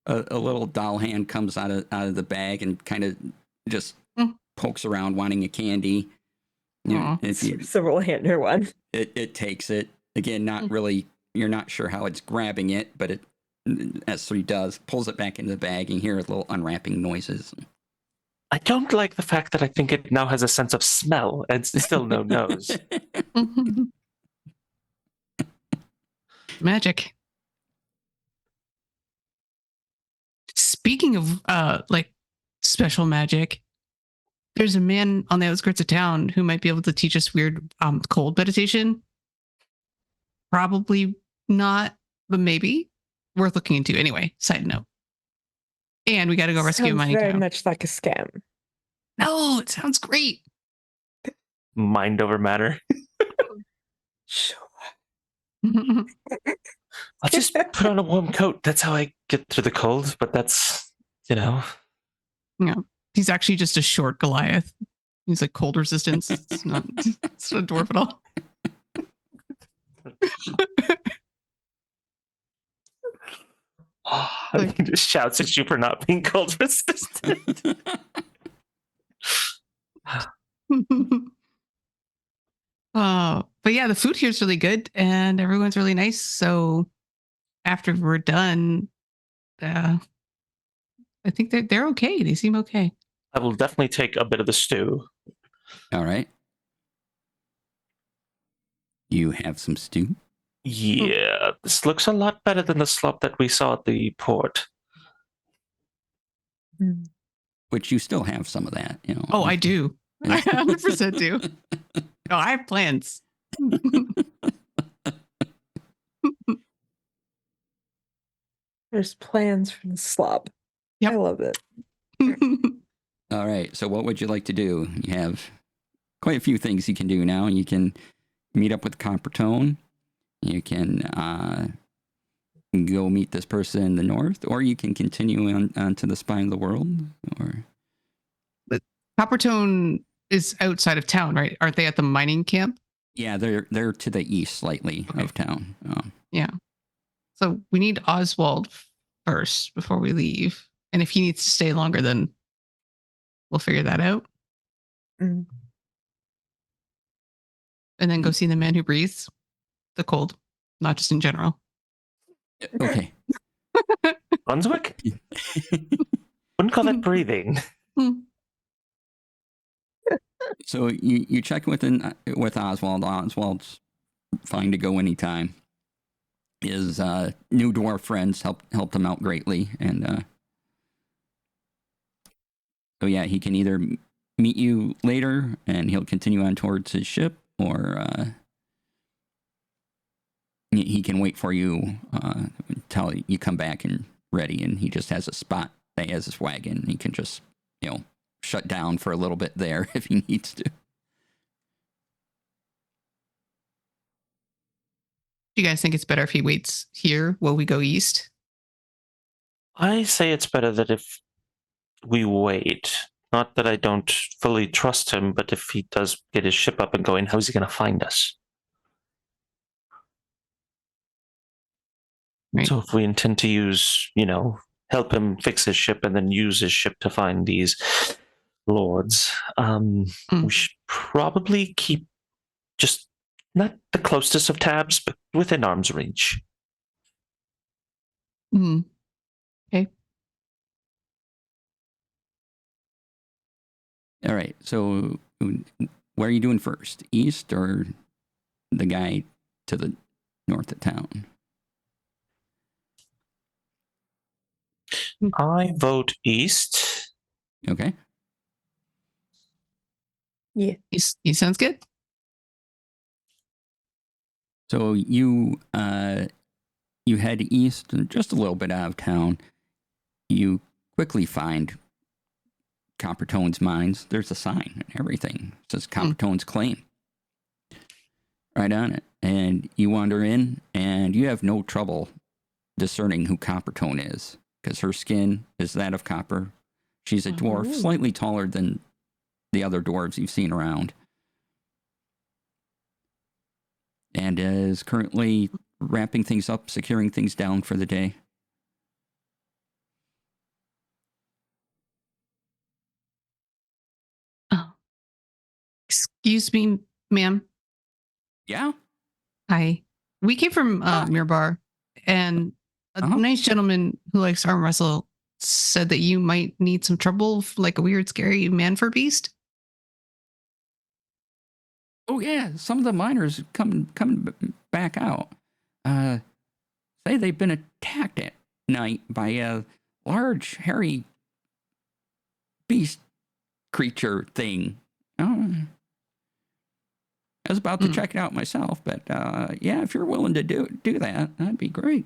A little doll hand comes out of the bag and kind of just pokes around wanting a candy. You know, if you, so we'll hand her one. It takes it. Again, not really, you're not sure how it's grabbing it, but it, S3 does, pulls it back into the bag and you hear little unwrapping noises. I don't like the fact that I think it now has a sense of smell and still no nose. Magic. Speaking of like special magic, there's a man on the outskirts of town who might be able to teach us weird cold meditation. Probably not, but maybe worth looking into. Anyway, side note. And we got to go rescue Money Very Town. much like a scam. No, it sounds great. Mind over matter. Sure. I'll just put on a warm coat. That's how I get through the cold. But that's, Yeah, he's actually just a short Goliath. He's like cold resistance. It's not a dwarf at all. He just shouts at you for not being cold resistant. But yeah, the food here is really good and everyone's really nice. So after we're done, I think they're okay. They seem okay. I will definitely take a bit of the stew. All right. You have some stew. Yeah, this looks a lot better than the slop that we saw at the port. Mm. Which you still have some of that, you know. Oh, I do. I 100% do. Oh, I have plans. There's plans for the slop. Yep. I love it. All right. So what would you like to do? You have quite a few things you can do now. You can meet up with Coppertone. You can go meet this person in the north, or you can continue on to the spine of the world. Or Coppertone is outside of town, right? Aren't they at the mining camp? yeah, they're to the east slightly Okay. of town. Yeah. So we need Oswald first before we leave. And if he needs to stay longer, then we'll figure that out. Mm. And then go see the man who breathes the cold, not just in general. Okay. Brunswick? Wouldn't call that breathing. So you check with Oswald. Oswald's fine to go anytime. His new dwarf friends helped him out greatly, and so yeah, he can either meet you later and he'll continue on towards his ship, or he can wait for you until you come back and ready, and he just has a spot that he has his wagon. He can just shut down for a little bit there if he needs to. Do you guys think it's better if he waits here while we go east? I say it's better that if we wait. Not that I don't fully trust him, but if he does get his ship up and going, how's he going to find us? Right. So if we intend to use, help him fix his ship and then use his ship to find these lords, we should probably keep just not the closest of tabs, but within arm's reach. Okay. All right. So, where are you doing first? East or the guy to the north of town? I vote east. Okay. Yeah. He sounds good. So you head east and just a little bit out of town. You quickly find Coppertone's mines. There's a sign and everything. It says Coppertone's claim right on it. And you wander in, and you have no trouble discerning who Coppertone is, because her skin is that of copper. She's a dwarf, slightly taller than the other dwarves you've seen around, and is currently wrapping things up, securing things down for the day. Oh. Excuse me, ma'am. Yeah? Hi. We came from Mirbar, and a nice gentleman who likes to arm wrestle said that you might need some trouble, like a weird, scary man for beast. Oh yeah, some of the miners coming back out. Say they've been attacked at night by a large, hairy beast creature thing. I was about to check it out myself, but yeah, if you're willing to do that, that'd be great.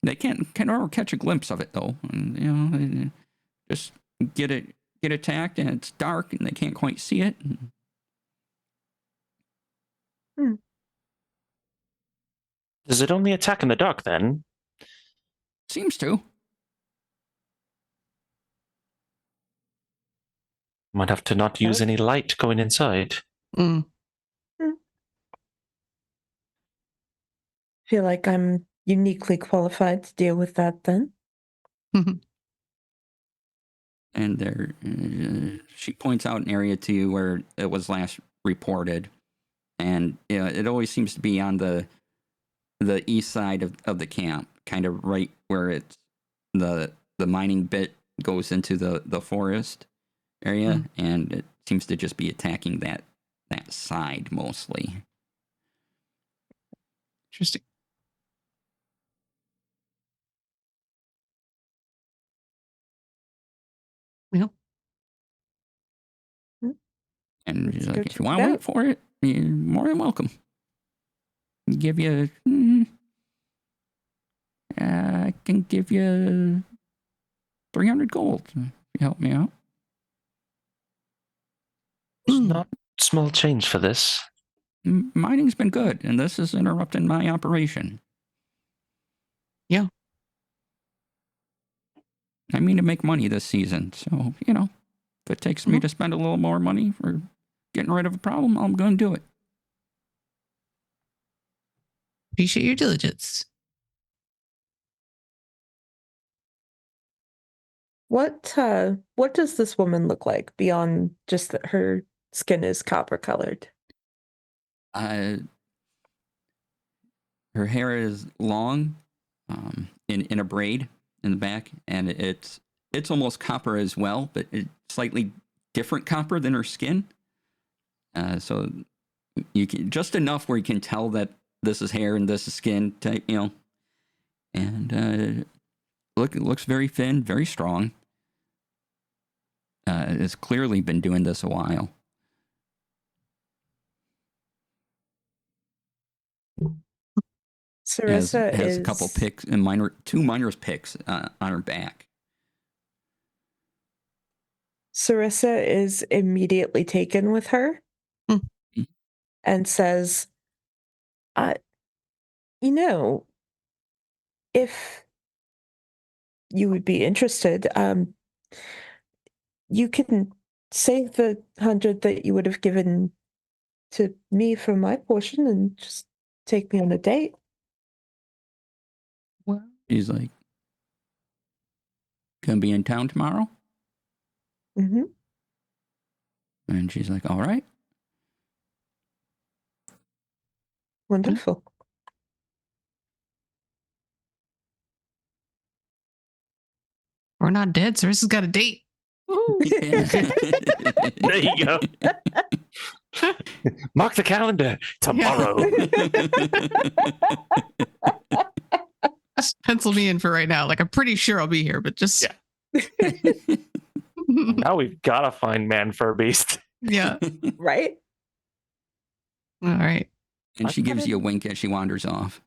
They can't ever catch a glimpse of it though, and they just get attacked, and it's dark, and they can't quite see it. Does it only attack in the dark then? Seems to. Might have to not use any light going inside. Feel like I'm uniquely qualified to deal with that then. And there, she points out an area to you where it was last reported, and it always seems to be on the east side of the camp, kind of right where it's the mining bit goes into the forest area, and it seems to just be attacking that side mostly. Interesting. Well, And she's Let's go like, if check you it want to wait out. for it, you're more than welcome. Give you, I can give you 300 gold if you help me out. It's not small change for this. Mining's been good, and this is interrupting my operation. Yeah. I mean to make money this season, so, if it takes me to spend a little more money for getting rid of a problem, I'm going to do it. Appreciate your diligence. What does this woman look like beyond just that her skin is copper colored? Her hair is long, in a braid in the back, and it's almost copper as well, but it's slightly different copper than her skin. So you can just enough where you can tell that this is hair and this is skin type, And looks very thin, very strong. Has clearly been doing this a while. Sarissa has is a couple picks and two miner's picks on her back. Sarissa is immediately taken with her and says, if you would be interested, you can save the 100 that you would have given to me for my portion and just take me on a date. Well, he's like, gonna be in town tomorrow? Mm-hmm. And she's like, all right. Wonderful. We're not dead. Sarissa's got a date. There you go. Mark the calendar. Tomorrow. Just pencil me in for right now. Like, I'm pretty sure I'll be here, but just... Yeah. Now we've got to find Man Fur Beast. Yeah. Right? All right. And she gives you a wink as she wanders off.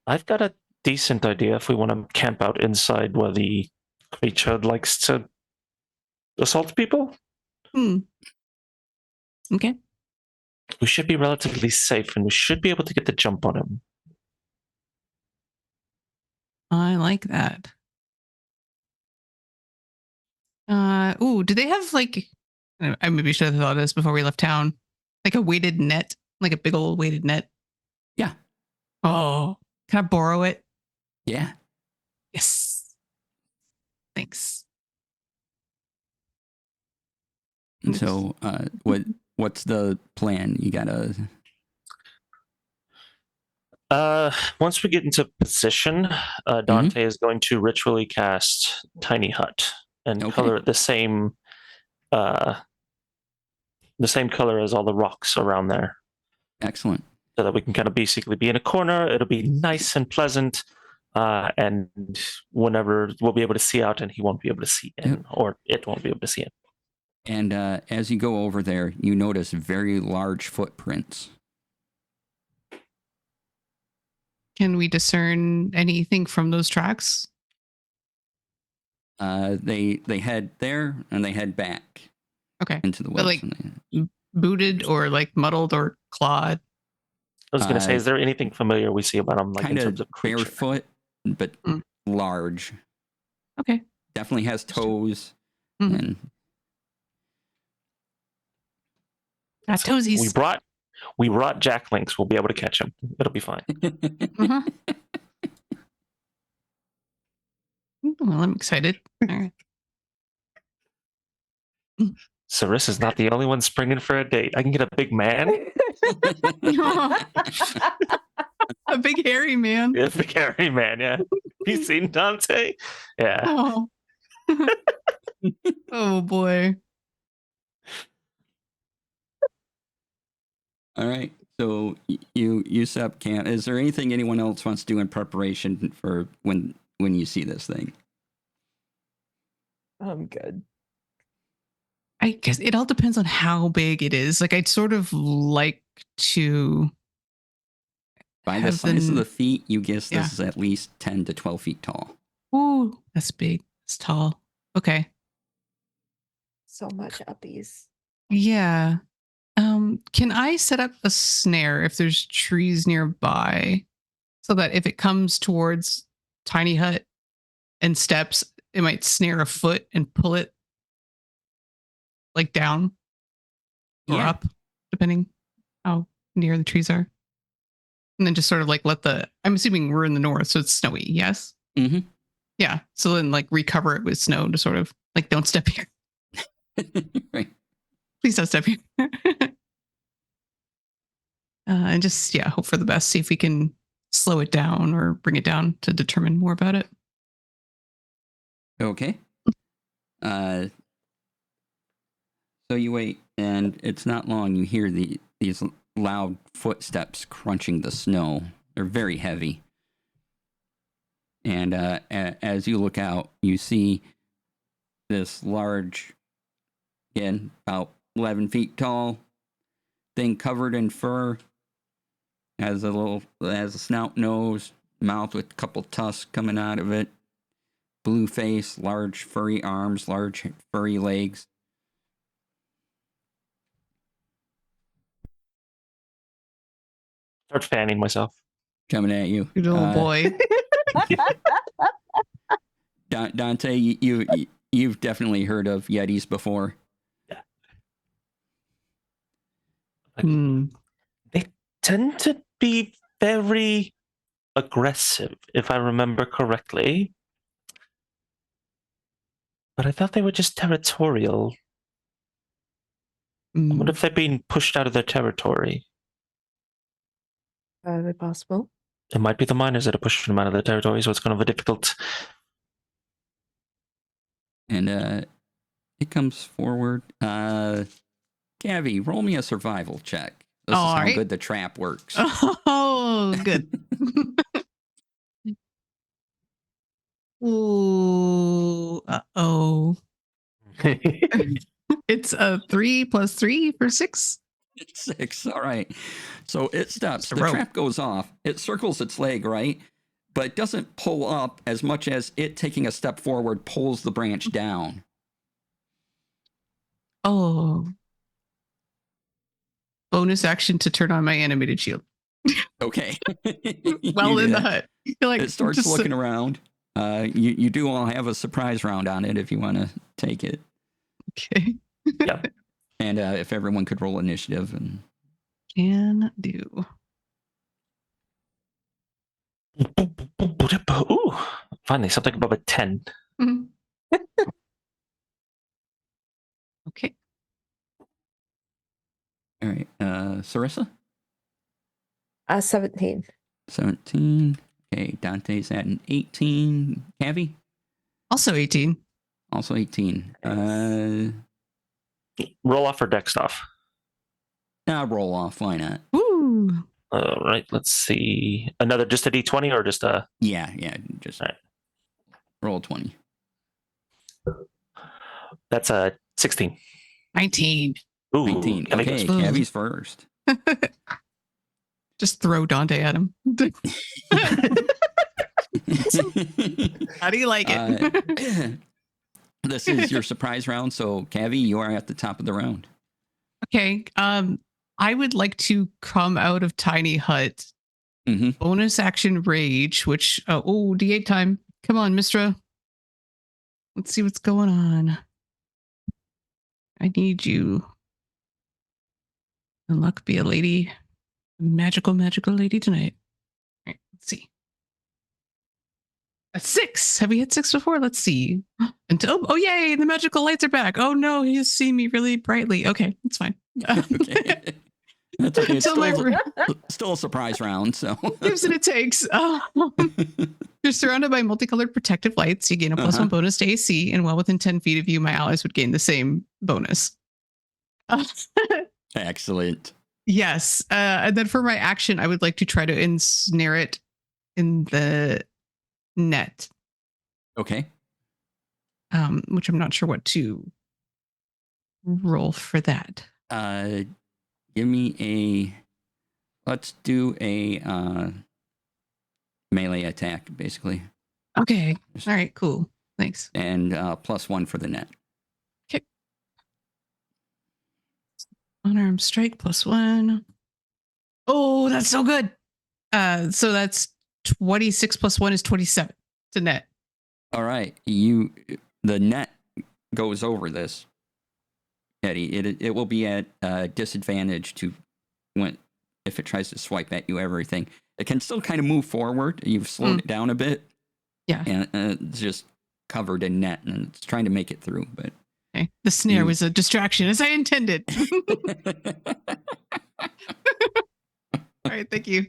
I've got a decent idea if we want to camp out inside where the creature likes to assault people. Okay. We should be relatively safe and we should be able to get the jump on him. I like that. Do they have I maybe should have thought of this before we left town. Like a weighted net, like a big old weighted net. Yeah. Oh, can I borrow it? Yeah. Yes. Thanks. And so, what's the plan? You gotta. Once we get into position, Dante is going to ritually cast Tiny Hut and color it the same color as all the rocks around there. Excellent. So that we can kind of basically be in a corner. It'll be nice and pleasant. And whenever we'll be able to see out and he won't be able to see in, or it won't be able to see in. And as you go over there, you notice very large footprints. Can we discern anything from those tracks? They head there and they head back. Okay. Into the woods. But booted or muddled or clawed? I was going to say, is there anything familiar we see about them, in terms of creature? Barefoot, but large. Okay. Definitely has toes. And toesies. We brought Jack Links. We'll be able to catch him. It'll be fine. Well, I'm excited. All right. Sarissa's not the only one springing for a date. I can get a big man. A big hairy man. Yeah, big hairy man, yeah. You seen Dante? Yeah. Oh. Oh boy. All right. So you set up camp. Is there anything anyone else wants to do in preparation for when you see this thing? I'm good. I guess it all depends on how big it is. Like, I'd sort of like to. By the have size of them- the feet, you guess Yeah. this is at least 10 to 12 feet tall. Ooh, that's big. It's tall. Okay. So much uppies. Yeah. Can I set up a snare if there's trees nearby so that if it comes towards tiny hut and steps, it might snare a foot and pull it like down or Yeah. up, depending how near the trees are. And then just sort of like I'm assuming we're in the north, so it's snowy, yes? Mm-hmm. Yeah. So then like recover it with snow to sort of like, don't step here. Right. Please don't step here. And just, yeah, hope for the best. See if we can slow it down or bring it down to determine more about it. Okay. So you wait, and it's not long. You hear these loud footsteps crunching the snow. They're very heavy. And as you look out, you see this large, again, about 11 feet tall thing covered in fur. Has a snout, nose, mouth with a couple tusks coming out of it. Blue face, large furry arms, large furry legs. Start fanning myself. Coming at you. Good old boy. Dante, you've definitely heard of Yetis before. Hmm. They tend to be very aggressive, if I remember correctly. But I thought they were just territorial. I wonder if they're being pushed out of their territory. Very possible. It might be the miners that are pushing them out of their territory, so it's kind of a difficult. And it comes forward. Gavi, roll me a survival check. This is All how right. good the trap works. Oh, good. Ooh, uh-oh. It's a 3 + 3 for 6. 6. All right. So it stops. It's a The rope. trap goes off. It circles its leg, right? But it doesn't pull up as much as it taking a step forward pulls the branch down. Oh. Bonus action to turn on my animated shield. Okay. Well, You do in the that. hut. You're like, It starts just- looking around. You do all have a surprise round on it if you want to take it. Okay. Yep. And if everyone could roll initiative. And Can do. Ooh, finally, something above a 10. Mhm. Okay. all right. Sarissa? 17. 17. Okay. Dante's at an 18. Cavi? Also 18. Also 18. Roll off or deck stuff. Roll off. Why not? Woo. All right, let's see. Another just a d20 or just a. Yeah. Just All right. roll 20. That's a 16. 19. Ooh, 19. Cavi Okay. goes- Cavi's first. Just throw Dante at him. How do you like it? This is your surprise round. So, Cavi, you are at the top of the round. Okay. I would like to come out of Tiny Hut. Mm-hmm. Bonus action rage, which D8 time. Come on, Mistra. Let's see what's going on. I need you. And luck be a lady. Magical lady tonight. All right, let's see. A 6. Have we hit 6 before? Let's see. Until yay, the magical lights are back. Oh no, he's seeing me really brightly. Okay, it's fine. Okay. That's okay. It's Until my still a surprise round. So gives it takes. 15 You're surrounded by multicolored protective lights. You gain a +1 bonus to AC, and well within 10 feet of you, my allies would gain the same bonus. Excellent. Yes. And then for my action, I would like to try to ensnare it in the net, Okay. which I'm not sure what to roll for that. Give me let's do a melee attack, basically. Okay. All right, cool. Thanks. And +1 for the net. Okay. Unarmed strike +1. Oh, that's so good. So that's 26 + 1 is 27 to net. All right. The net goes over this, Eddie. It will be at disadvantage if it tries to swipe at you. Everything. It can still kind of move forward. You've slowed it down a bit. Yeah. And it's just covered in net, and it's trying to make it through. But okay. The snare was a distraction, as I intended. All right, thank you.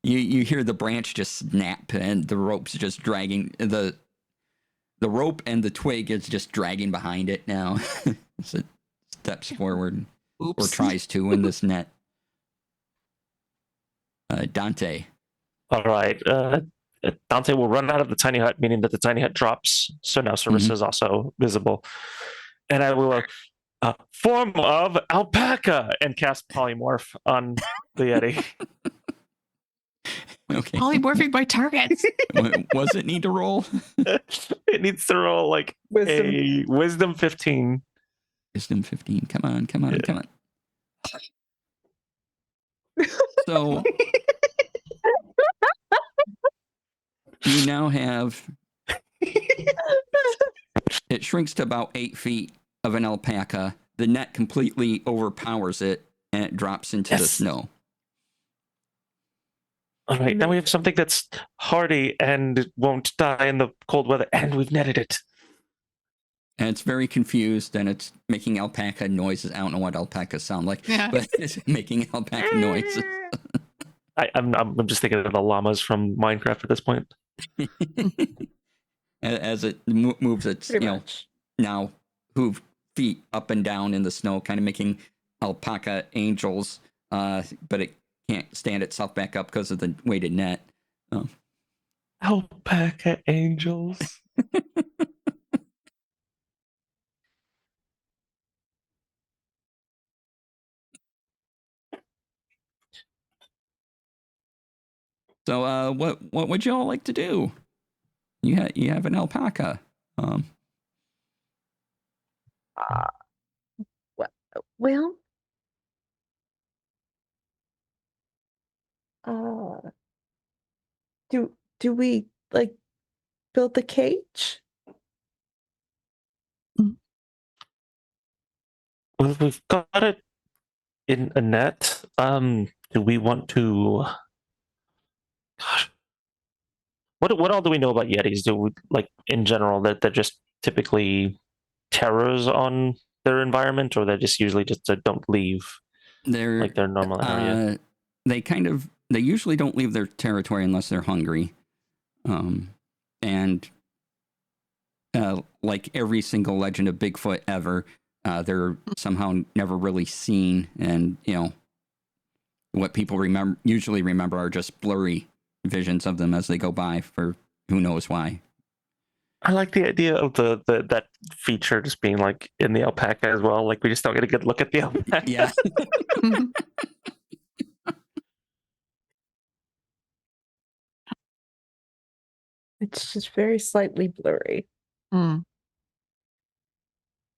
You hear the branch just snap, and the rope's just dragging. The rope and the twig is just dragging behind it now. So it steps forward. Oops. Or tries to in this net. Dante. All right. Dante will run out of the tiny hut, meaning that the tiny hut drops. So now Sarissa is also visible. And I will form of alpaca and cast polymorph on the Yeti. Okay. Polymorphing by targets. Was it need to roll? It needs to roll like a wisdom 15. Wisdom 15. Come on. So you now have it shrinks to about 8 feet of an alpaca. The net completely overpowers it, and it drops into the snow. All right, now we have something that's hardy and won't die in the cold weather, and we've netted it. And it's very confused, and it's making alpaca noises. I don't know what alpacas sound like, but it's making alpaca noises. I'm just thinking of the llamas from Minecraft at this point. As it moves its now hoof feet up and down in the snow, kind of making alpaca angels, but it can't stand itself back up because of the weighted net. Alpaca angels. So, what would y'all like to do? You have an alpaca. Well, do we like build the cage? Well, we've got it in a net. Do we want to? Gosh, what all do we know about Yetis? Do we like in general that they're just typically terrors on their environment, or they're just usually just don't leave their normal area? They usually don't leave their territory unless they're hungry, and like every single legend of Bigfoot ever, they're somehow never really seen, and what people usually remember are just blurry visions of them as they go by for who knows why. I like the idea of that feature just being like in the alpaca as well. Like we just don't get a good look at the alpaca. Yeah. It's just very slightly blurry.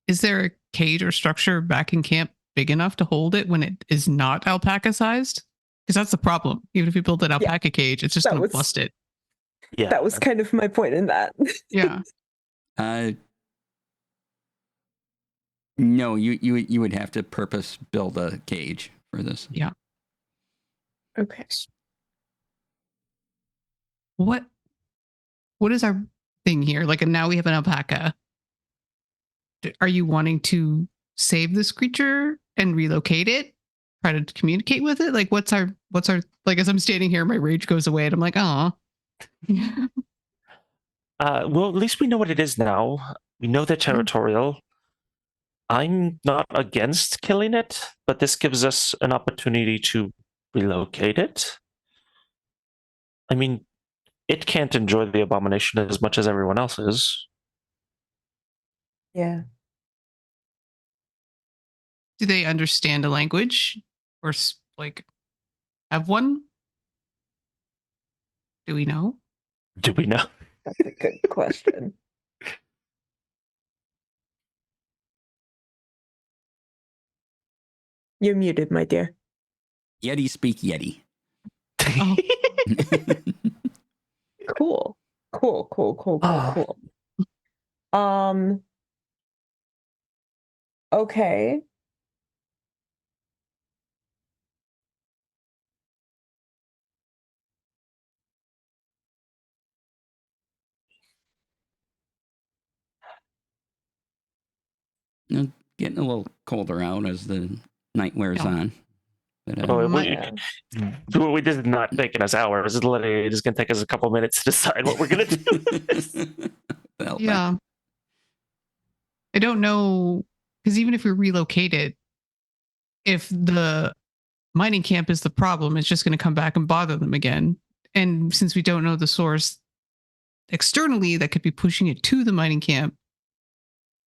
Is there a cage or structure back in camp big enough to hold it when it is not alpaca sized? Because that's the problem. Even if you build an alpaca cage, it's just going to bust it. Yeah, that was kind of my point in that. Yeah. No, you would have to purpose build a cage for this. Yeah. Okay. What is our thing here? Like, now we have an alpaca. Are you wanting to save this creature and relocate it? Try to communicate with it? Like, what's our like, as I'm standing here, my rage goes away and I'm like, oh, Well, at least we know what it is now. We know they're territorial. I'm not against killing it, but this gives us an opportunity to relocate it. I mean, it can't enjoy the abomination as much as everyone else is. Yeah. Do they understand a language or like have one? Do we know? Do we know? That's a good question. You're muted, my dear. Yeti speak Yeti. Oh. Cool. Cool. Okay. Getting a little colder out as the night wears Yeah. on. But, Oh, Yeah. this is not taking us hours. It's literally just going to take us a couple minutes to decide what we're going to do. well, Yeah. I don't know, because even if we relocate it, if the mining camp is the problem, it's just going to come back and bother them again. And since we don't know the source externally that could be pushing it to the mining camp,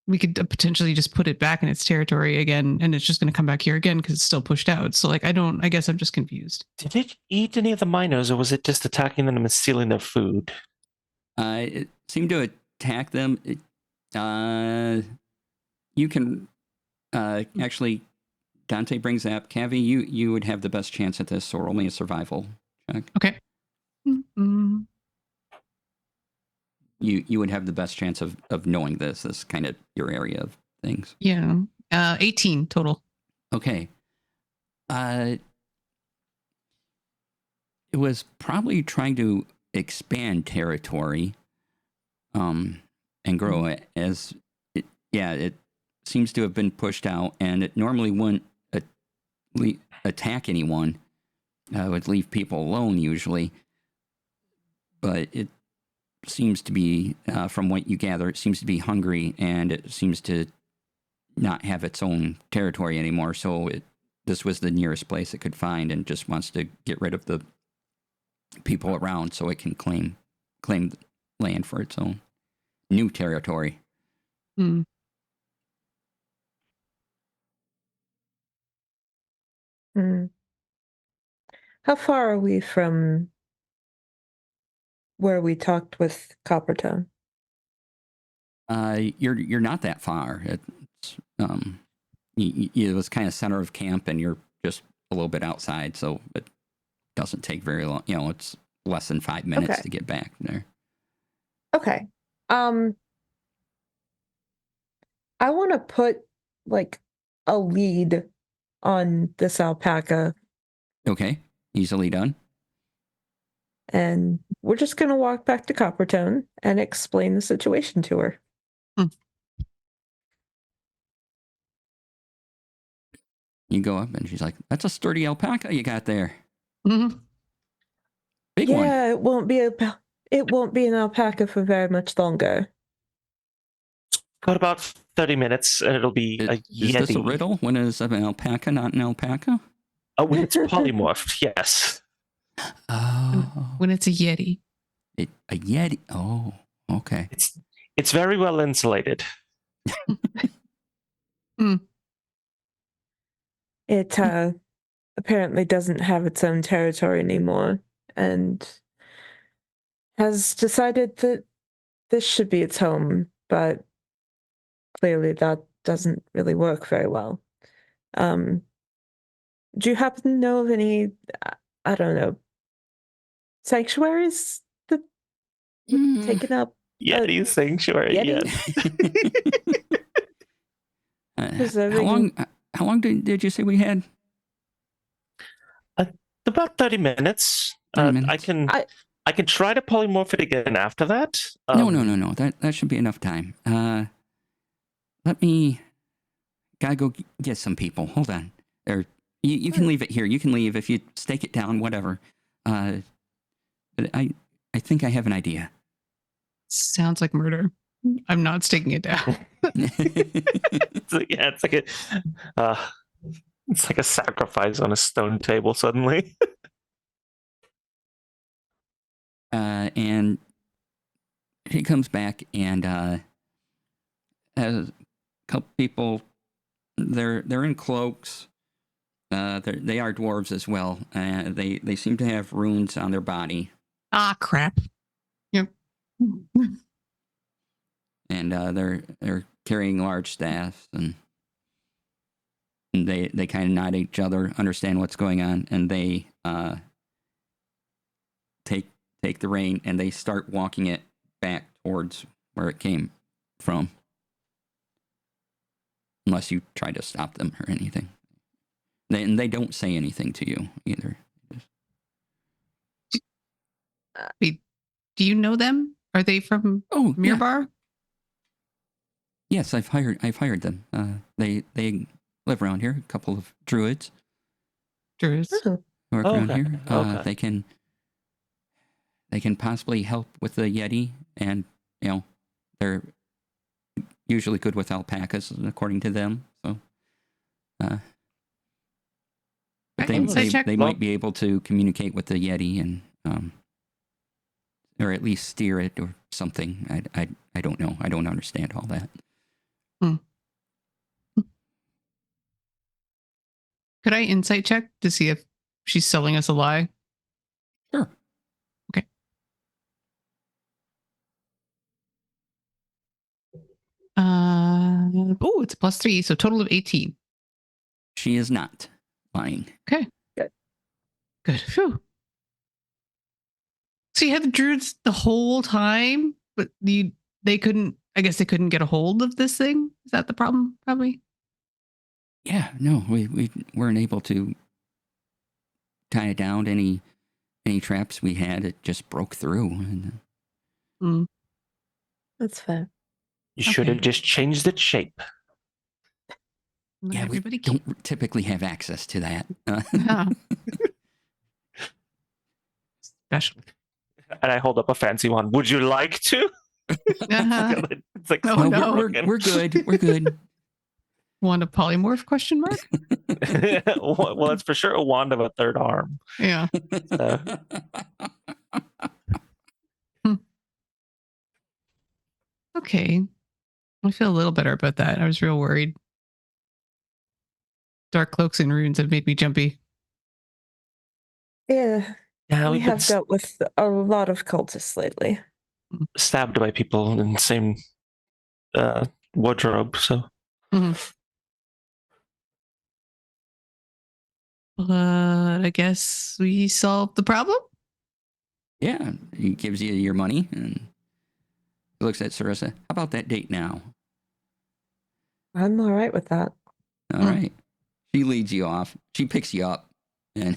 we could potentially just put it back in its territory again, and it's just going to come back here again because it's still pushed out. So, like, I guess I'm just confused. Did it eat any of the miners, or was it just attacking them and stealing their food? it seemed to attack them. You can actually, Dante brings up Cavi. You would have the best chance at this, or only a survival check. Okay. Mm-hmm. You would have the best chance of knowing this. This is kind of your area of things. Yeah. 18 total. Okay. It was probably trying to expand territory, and grow it as it. Yeah, it seems to have been pushed out, and it normally wouldn't attack anyone. Would leave people alone usually, but it seems to be, from what you gather, it seems to be hungry, and it seems to not have its own territory anymore. So this was the nearest place it could find, and just wants to get rid of the people around so it can claim land for its own new territory. Hmm. How far are we from where we talked with Coppertone? You're not that far. It's it was kind of center of camp, and you're just a little bit outside, so it doesn't take very long. It's less than 5 minutes Okay. to get back there. Okay. I want to put like a lead on this alpaca, Okay, easily done. and we're just going to walk back to Coppertone and explain the situation to her. You go up, and she's like, "That's a sturdy alpaca you got there. Mm-hmm. Big one." Yeah, it won't be an alpaca for very much longer. Got about 30 minutes, and it'll be a Is Yeti. this a riddle? When is an alpaca not an alpaca? Oh, when it's polymorphed, yes. Oh, When it's a Yeti. a Yeti. Oh, okay. It's very well insulated. It apparently doesn't have its own territory anymore, and has decided that this should be its home, but clearly that doesn't really work very well. Do you happen to know of any, I don't know, sanctuaries that taken up? Yeti sanctuary, Yeti? yes. How long did you say we had? About 30 minutes. 30 minutes. I can try to polymorph it again after that. No. That should be enough time. Let me. Gotta go get some people. Hold on. Or you can leave it here. You can leave if you stake it down. Whatever. But I think I have an idea. Sounds like murder. I'm not sticking it down. It's like a sacrifice on a stone table suddenly. And he comes back and has a couple people. They're in cloaks. They are dwarves as well. They seem to have runes on their body. Ah, crap. Yep. And they're carrying large staffs, and they kind of nod at each other, understand what's going on, and they take the rein and they start walking it back towards where it came from. Unless you try to stop them or anything. They don't say anything to you either. Wait, do you know them? Are they from Oh, Mirbar? Yeah. Yes, I've hired them. They live around here. A couple of druids Druids. Oh, work around Okay, here. okay. They can possibly help with the Yeti, and they're usually good with alpacas, according to them. So, but they might be able to communicate with the Yeti and or at least steer it or something. I don't know. I don't understand all that. Could I insight check to see if she's selling us a lie? Sure. Okay. It's a +3, so total of 18. She is not lying. Okay. Good. Phew. So you had the druids the whole time, but they couldn't. I guess they couldn't get a hold of this thing. Is that the problem? Probably. Yeah, no, we weren't able to tie it down. Any traps we had, it just broke through. And, that's fair. You should have just changed its shape. yeah, Everybody we don't typically have access to that. Yeah. Special. And I hold up a fancy one. Would you like to? Uh-huh. It's like, Oh, no. We're good. We're good. Want a polymorph question mark? well, it's for sure a wand of a third arm. Yeah. So, Okay. I feel a little better about that. I was real worried. Dark cloaks and runes have made me jumpy. Yeah, yeah, we we've been have dealt with a lot of cultists lately. stabbed by people in the same wardrobe. So But I guess we solved the problem. Yeah, he gives you your money and looks at Sarissa. How about that date now? I'm all right with that. All right. She leads you off. She picks you up. And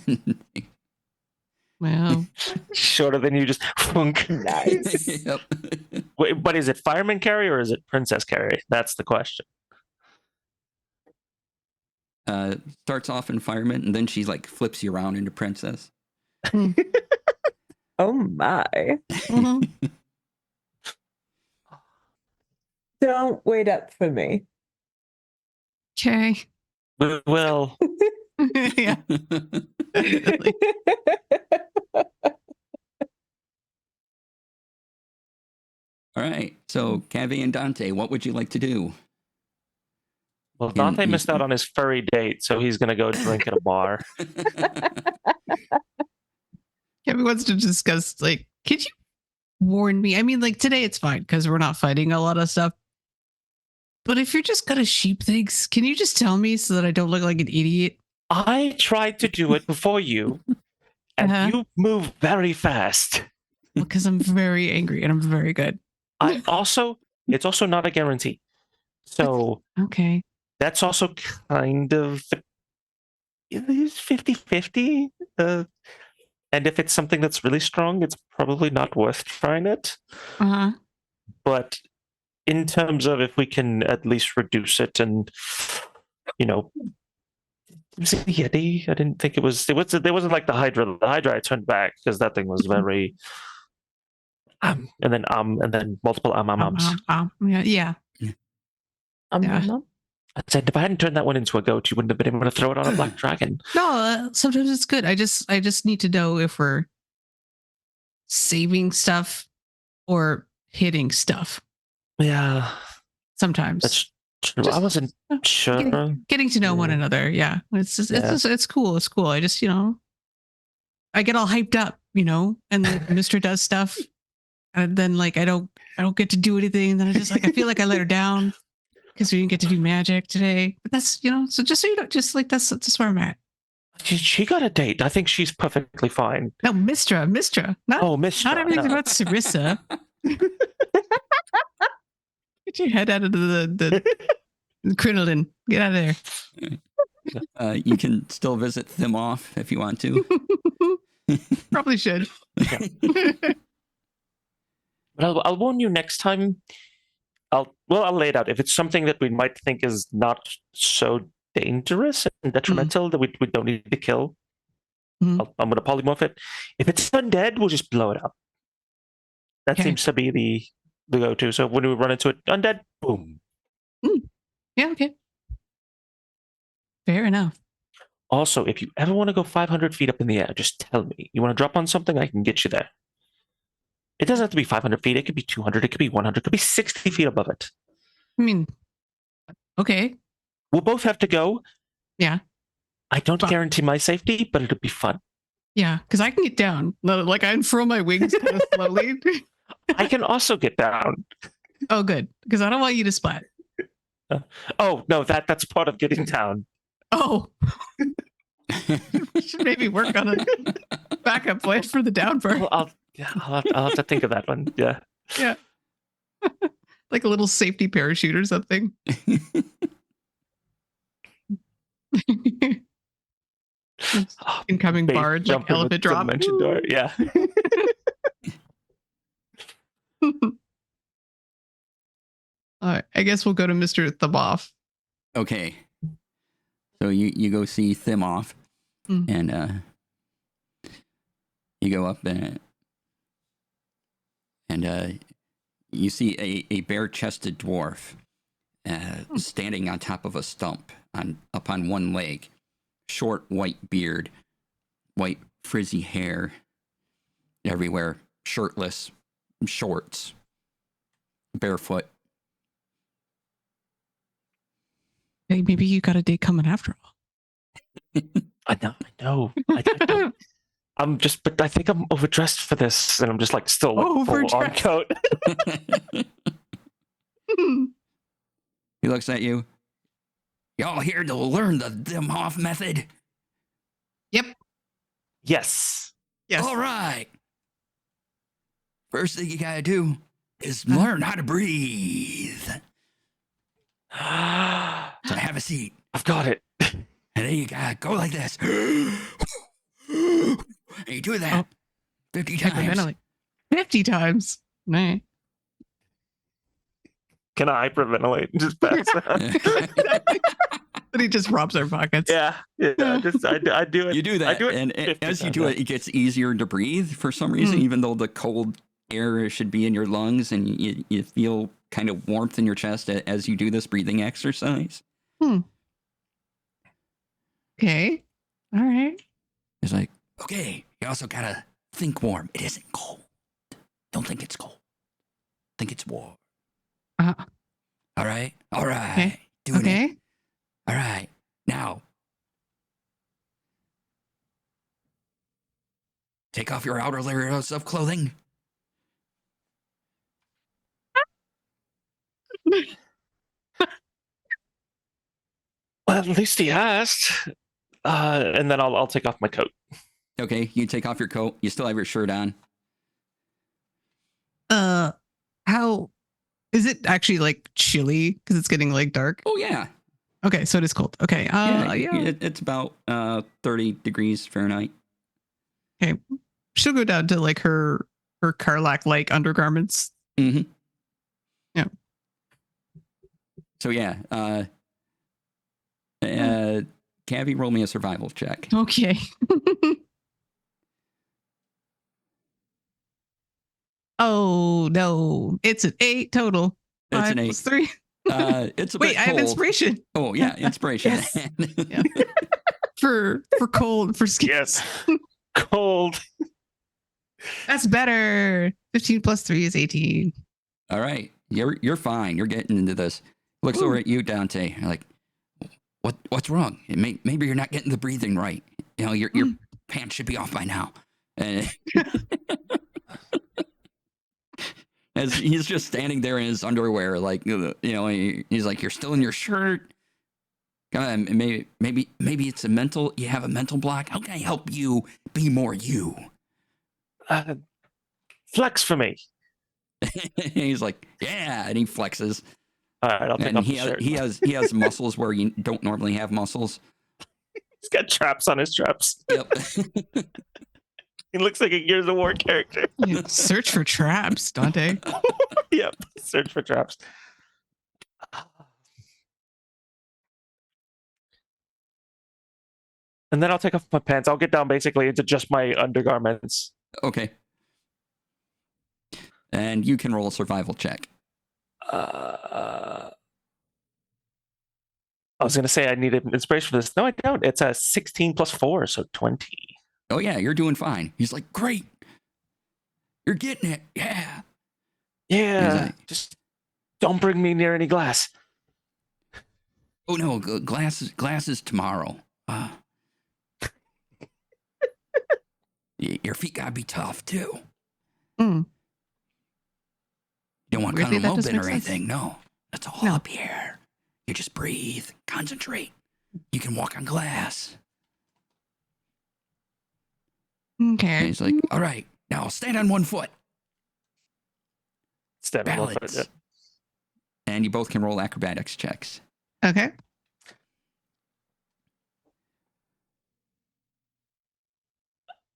Well, shorter than you, just funk. Nice. Yep. Wait, but is it fireman carry or is it princess carry? That's the question. Starts off in fireman, and then she like flips you around into princess. Oh my. mhm. Don't wait up for me. Okay. Well, Yeah. Definitely. All right. So, Cavi and Dante, what would you like to do? well, Dante missed out on his furry date, so he's gonna go drink at a bar. Kevin wants to discuss, like, could you warn me? I mean, like, today it's fine because we're not fighting a lot of stuff. But if you're just gonna sheep things, can you just tell me so that I don't look like an idiot? I tried to do it before you, and you move very fast. Because I'm very angry and I'm very good. It's also not a guarantee. So Okay. that's also kind of 50-50. And if it's something that's really strong, it's probably not worth trying it. Uh-huh. But in terms of if we can at least reduce it and, was it the Yeti? I didn't think it wasn't like the Hydra. The Hydra I turned back because that thing was very and then multiple ums. Yeah. Yeah. I said, if I hadn't turned that one into a goat, you wouldn't have been able to throw it on a black dragon. No, sometimes it's good. I just need to know if we're saving stuff or hitting stuff. Yeah, Sometimes that's true. I wasn't sure. Getting to know one another. Yeah, it's cool. It's cool. I just I get all hyped up, and then Mr. does stuff, and then like I don't get to do anything, and then I feel like I let her down because we didn't get to do magic today. But that's so just so you know, just like that's where I'm at. She got a date. I think she's perfectly fine. No, Mistra. Not Mistra. not everything's about Sarissa. Get your head out of the crinoline. Get out of there. You can still visit them off if you want to. Probably should. But I'll warn you next time. I'll lay it out. If it's something that we might think is not so dangerous and detrimental that we don't need to kill, I'm going to polymorph it. If it's undead, we'll just blow it up. That seems to be the go-to. So when we run into it, undead, boom. Yeah, okay. Fair enough. Also, if you ever want to go 500 feet up in the air, just tell me. You want to drop on something, I can get you there. It doesn't have to be 500 feet. It could be 200. It could be 100. It could be 60 feet above it. I mean, okay. We'll both have to go. Yeah. I don't guarantee my safety, but it'll be fun. Yeah, because I can get down. Like I unfurl my wings kind of slowly. I can also get down. Oh, good. Because I don't want you to splat. Oh, no, that's part of getting down. Oh. We should maybe work on a backup plan for the down part. I'll have to think of that one. Yeah. Yeah. Like a little safety parachute or something. Incoming barge, like elephant drop. Door. Yeah. All right. I guess we'll go to Mr. Thaboff. Okay. So you go see Thimoff, and you go up and you see a bare-chested dwarf standing on top of a stump up on one leg, short white beard, white frizzy hair everywhere, shirtless, shorts, barefoot. Hey, maybe you got a date coming after all. I know. But I think I'm overdressed for this, and I'm just like still like full on coat. He looks at you. Y'all here to learn the Dimhoff method? Yep. Yes. All right. First thing you gotta do is learn how to breathe. So have a seat. I've got it. And then you gotta go like this. And you do that 50 times. 50 times. Right. Can I hyperventilate and just pass out? But he just robs our pockets. Yeah. I do it. You do that. I do it, and as you do it, it gets easier to breathe for some reason, even though the cold air should be in your lungs, and you feel kind of warmth in your chest as you do this breathing exercise. Okay. All right. It's like, okay, you also gotta think warm. It isn't cold. Don't think it's cold. Think it's warm. All right. Okay. Doing it. All right. Now, take off your outer layers of clothing. Well, at least he asked. And then I'll take off my coat. Okay, you take off your coat. You still have your shirt on. How is it actually like chilly because it's getting like dark? Oh yeah. Okay, so it is cold. Okay. Yeah. It's about 30 degrees Fahrenheit. Okay, she'll go down to like her Karlak like undergarments. Mm-hmm. Yeah. So yeah. Cavi, roll me a survival check. Okay. Oh no, it's an 8 total. It's 5 an 8. plus 3. It's a Wait, bit I have cold. inspiration. Oh yeah, inspiration. Yes. Yeah. for cold, for skin. Yes. Cold. That's better. 15 plus 3 is 18. All right, you're fine. You're getting into this. Looks over at you, Dante. Like, what's wrong? Maybe you're not getting the breathing right. You know, your pants should be off by now. And as he's just standing there in his underwear, like, you know, he's like, "You're still in your shirt. Come on, maybe it's a mental. You have a mental block. How can I help you be more you?" Flex for me. He's like, "Yeah," and he flexes. All right, I'll take And off the shirt. he has muscles where you don't normally have muscles. He's got traps on his traps. Yep. He looks like a Gears of War character. Search for traps, Dante. Yep. Search for traps. And then I'll take off my pants. I'll get down basically into just my undergarments. Okay. And you can roll a survival check. I was going to say I needed inspiration for this. No, I don't. It's a 16 plus 4, so 20. Oh yeah, you're doing fine. He's like, "Great. You're getting it. Yeah." Yeah. like- Just don't bring me near any glass. Oh no, glass is tomorrow. Your feet gotta be tough too. Mm. You don't want Weirdly, kind of that does open make or sense. anything. No, that's all No. up here. You just breathe, concentrate. You can walk on glass. And Okay. he's like, "All right, now stand on one foot." Stand on one foot, Balance. yeah. And you both can roll acrobatics checks. Okay.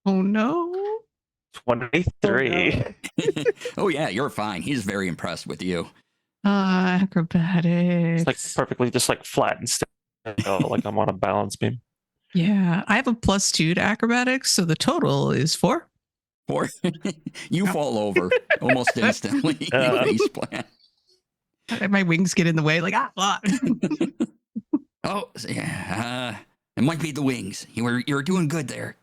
Oh no. 23. Oh yeah, you're fine. He's very impressed with you. Acrobatics. It's like perfectly just like flat and still, like I'm on a balance beam. Yeah, I have a +2 to acrobatics, so the total is 4. Or you fall over almost instantly. You face plant. My wings get in the way, like Oh yeah, it might be the wings. You were doing good there.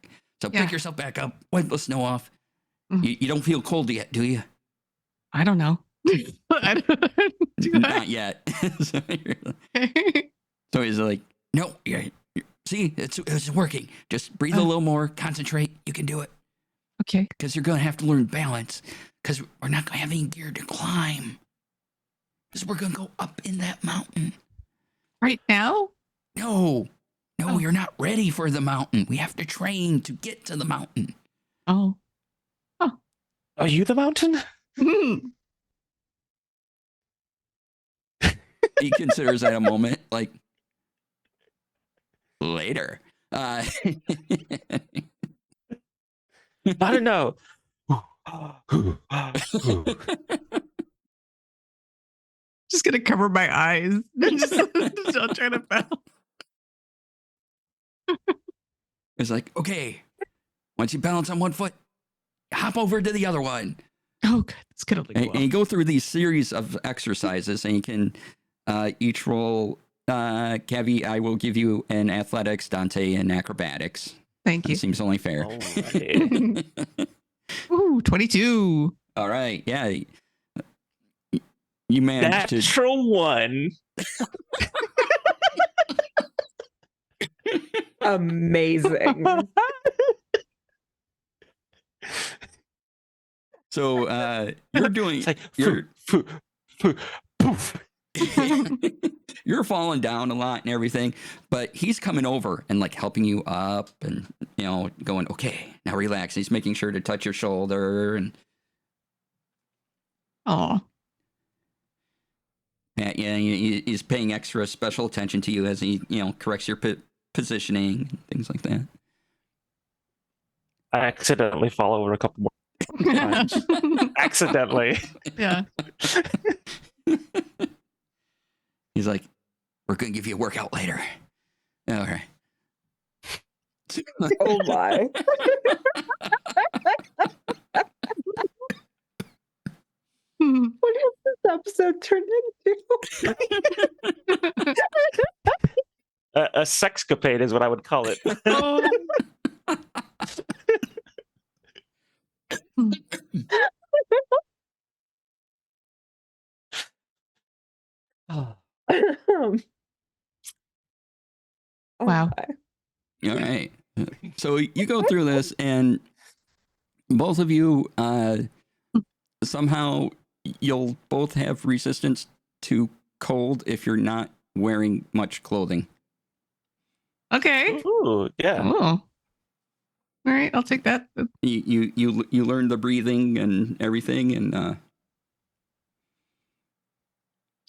So Yeah. pick yourself back up, wipe the snow off. Mhm. You don't feel cold yet, do you? I don't know. I don't do I? Not yet. So he's like, "No, see, it's working. Just breathe a little more, concentrate. You can do it. Okay. Because you're going to have to learn balance. Because we're not going to have any gear to climb. Because we're going to go up in that mountain. Right now? No, Oh. you're not ready for the mountain. We have to train to get to the mountain." Oh. Are you the mountain? He considers that a moment, like, later. I don't know. Just gonna cover my eyes. just not trying to balance. It's like, okay, once you balance on one foot, hop over to the other one. Oh, good. It's gonna And you go through these series of exercises, and you can each roll. Kevi, I will give you an athletics, Dante, and acrobatics. Thank That you. seems only fair. Alrighty. Ooh, 22. All right, yeah. You managed to. Natural 1. Amazing. So you're doing. It's like You're poof. you're falling down a lot and everything, but he's coming over and like helping you up, and going, "Okay, now relax." He's making sure to touch your shoulder, and Oh. yeah, he's paying extra special attention to you as he corrects your positioning and things like that. I accidentally fall over a couple more. Accidentally. Yeah. He's like, "We're gonna give you a workout later." All right. Oh my. What has this episode turned into? A sexcapade is what I would call it. Oh. Oh, Wow. Okay. All right. So you go through this, and both of you somehow you'll both have resistance to cold if you're not wearing much clothing. Okay. ooh, yeah. Oh. All right, I'll take that. You learn the breathing and everything, and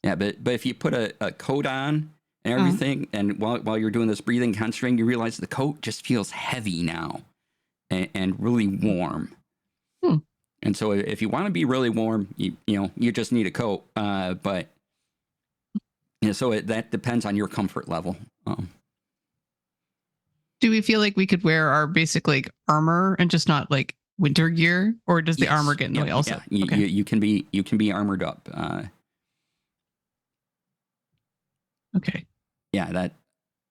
yeah, but if you put a coat on and everything, and while you're doing this breathing concentrating, you realize the coat just feels heavy now and really warm. And so if you want to be really warm, you just need a coat. But so that depends on your comfort level. Do we feel like we could wear our basic like armor and just not like winter gear, or does the Yes. armor get in the way also? Yeah. Okay. You can be armored up. Okay. Yeah, that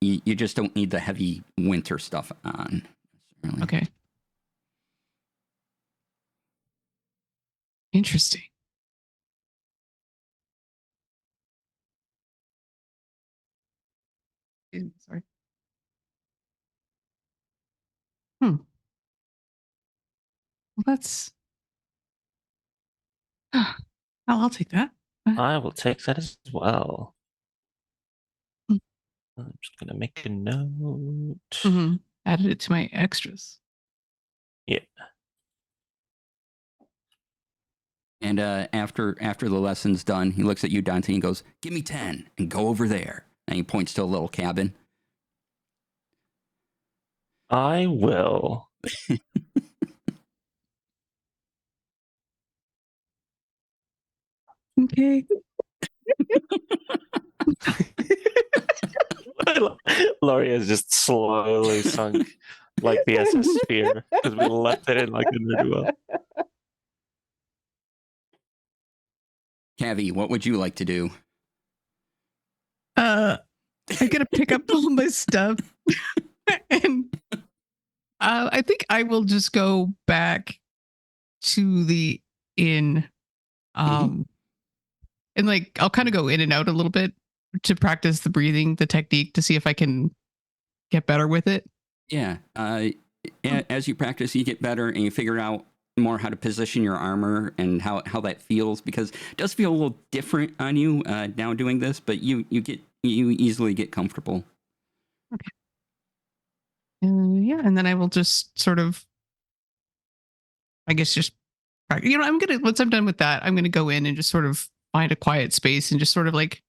you just don't need the heavy winter stuff on. Really. Okay. Interesting. Sorry. Well, that's. I'll take that. I will take that as well. Hmm. I'm just gonna make a note. Mm-hmm. Added it to my extras. Yeah. And after the lesson's done, he looks at you, Dante, and goes, "Give me 10 and go over there." And he points to a little cabin. I will. Okay. Laurie has just slowly sunk like the SS Sphere because we left it in like a ne'er-do-well. Cavi, what would you like to do? I gotta pick up all my stuff, and I think I will just go back to the inn, and like I'll kind of go in and out a little bit to practice the breathing, the technique, to see if I can get better with it. Yeah. As you practice, you get better and you figure out more how to position your armor and how that feels, because it does feel a little different on you now doing this, but you easily get comfortable. Okay. Yeah, and then I will just sort of, I guess, just once I'm done with that, I'm gonna go in and just sort of find a quiet space and just sort of like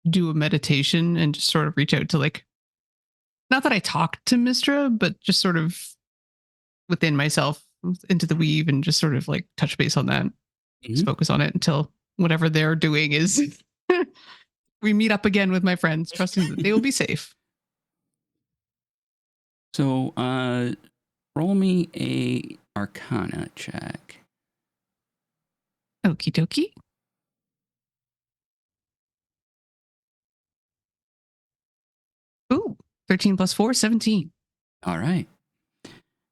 do a meditation and just sort of reach out to like, not that I talk to Mistra, but just sort of within myself into the weave and just sort of like touch base on that. Just focus on it until whatever they're doing is we meet up again with my friends, trusting that they will be safe. So roll me a Arcana check. Okie dokie. Ooh, 13 plus 4, 17. All right.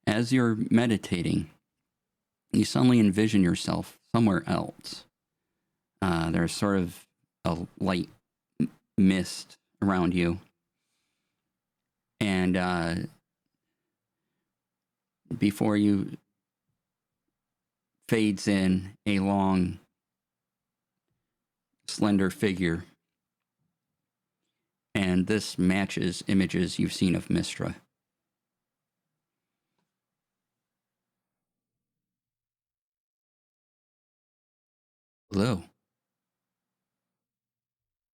As you're meditating, you suddenly envision yourself somewhere else. There's sort of a light mist around you. And before you fades in a long, slender figure. And this matches images you've seen of Mistra. Hello.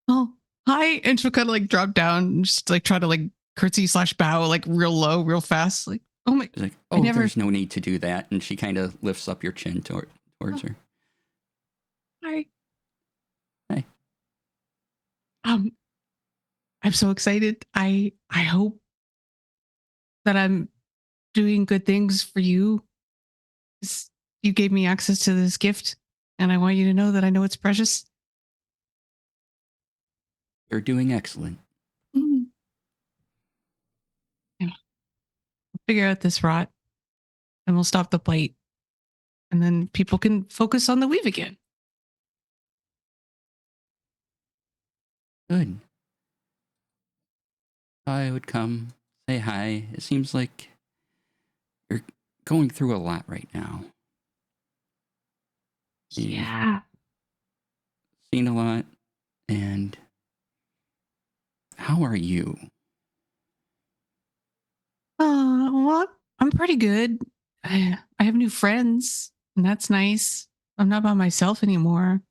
Oh, hi. And she'll kind of like drop down and just like try to like curtsy / bow like real low, real fast. Like, oh my. It's like, I never- there's no need to do that. And she kind of lifts up your chin towards her. Hi. Hey. I'm so excited. I hope that I'm doing good things for you. You gave me access to this gift. And I want you to know that I know it's precious. You're doing excellent. Mm. Yeah. We'll figure out this rot and we'll stop the blight. And then people can focus on the weave again. Good. I would come, say hi. It seems like you're going through a lot right now. You've Yeah. seen a lot. And how are you? Well, I'm pretty good. I have new friends, and that's nice. I'm not by myself anymore.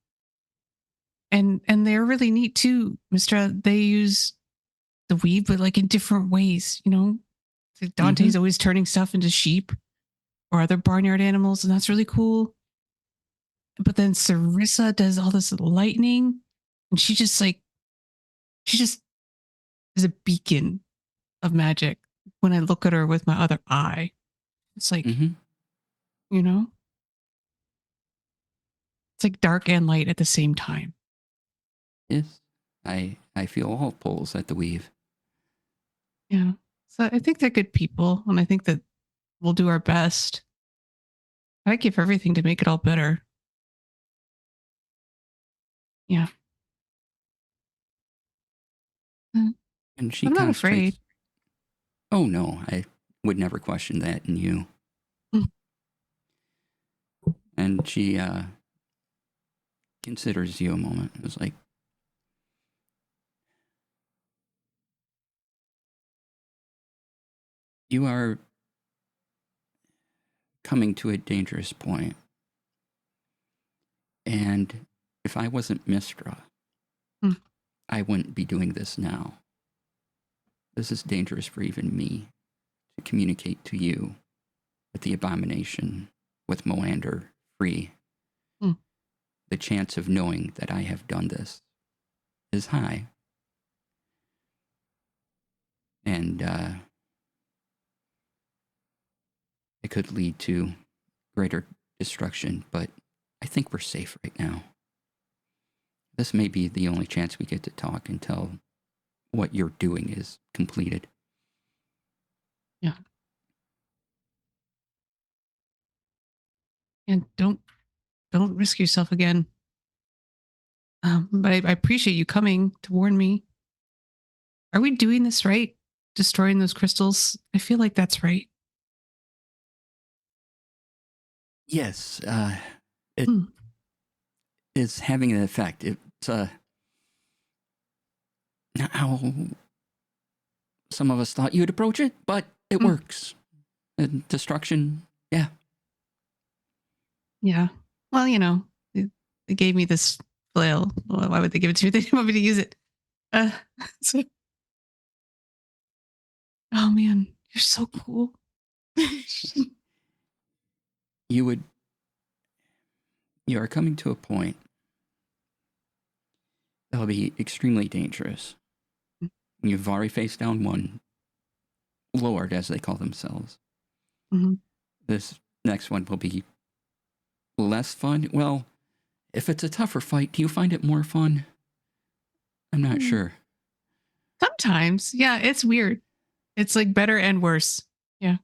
And they're really neat too, Mister. They use the weave, but like in different ways, you know. Like Dante's always turning stuff into sheep or other barnyard animals, and that's really cool. But then Sarissa does all this lightning, and she just is a beacon of magic when I look at her with my other eye. It's like, you know, it's like dark and light at the same time. Yes. I feel all pulls at the weave. Yeah. So I think they're good people, and I think that we'll do our best. I give everything to make it all better. Yeah. And she I'm not concentrates. afraid. Oh no, I would never question that in you. Mm. And she considers you a moment. It was like, you are coming to a dangerous point. And if I wasn't Mistra, Mm. I wouldn't be doing this now. This is dangerous for even me to communicate to you with the abomination, with Moander free. Mm. The chance of knowing that I have done this is high. And it could lead to greater destruction, but I think we're safe right now. This may be the only chance we get to talk until what you're doing is completed. Yeah. And don't risk yourself again. But I appreciate you coming to warn me. Are we doing this right? Destroying those crystals? I feel like that's right. Yes, it Mm. is having an effect. It's not how some of us thought you'd approach it, but it works. And destruction, yeah. Yeah. Well, you know, they gave me this flail. Well, why would they give it to me? They didn't want me to use it. Uh, so, oh man, you're so cool. You are coming to a point that'll be extremely dangerous. You've already faced down one lord, as they call themselves. Mm-hmm. This next one will be less fun. Well, if it's a tougher fight, do you find it more fun? I'm not sure. Sometimes, yeah, it's weird. It's like better and worse. Yeah.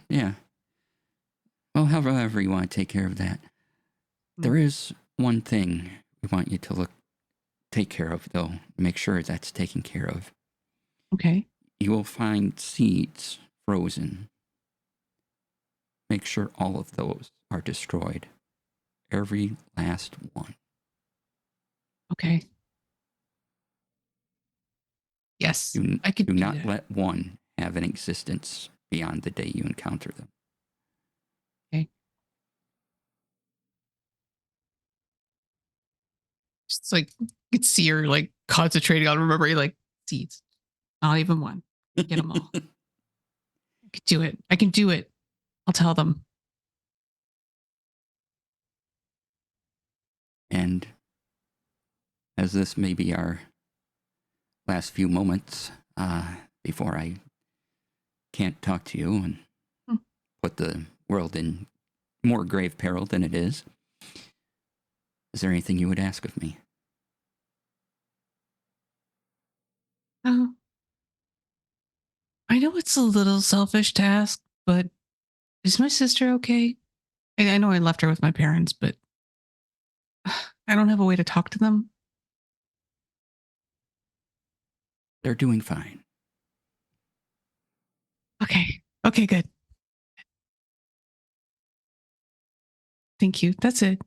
Yeah. Well, however you want to take care of that. There is one thing we want you to take care of, though. Make sure that's taken care of. Okay. You will find seeds frozen. Make sure all of those are destroyed. Every last one. Okay. Yes, I could do do not that. let one have an existence beyond the day you encounter them. Okay. Just like you could see her like concentrating on remembering like seeds. Not even one. Get them all. I could do it. I can do it. I'll tell them. And as this may be our last few moments before I can't talk to you and put the world in more grave peril than it is, Is there anything you would ask of me? I know it's a little selfish to ask, but is my sister okay? I know I left her with my parents, but I don't have a way to talk to them. They're doing fine. Okay. Okay, good. Thank you. That's it.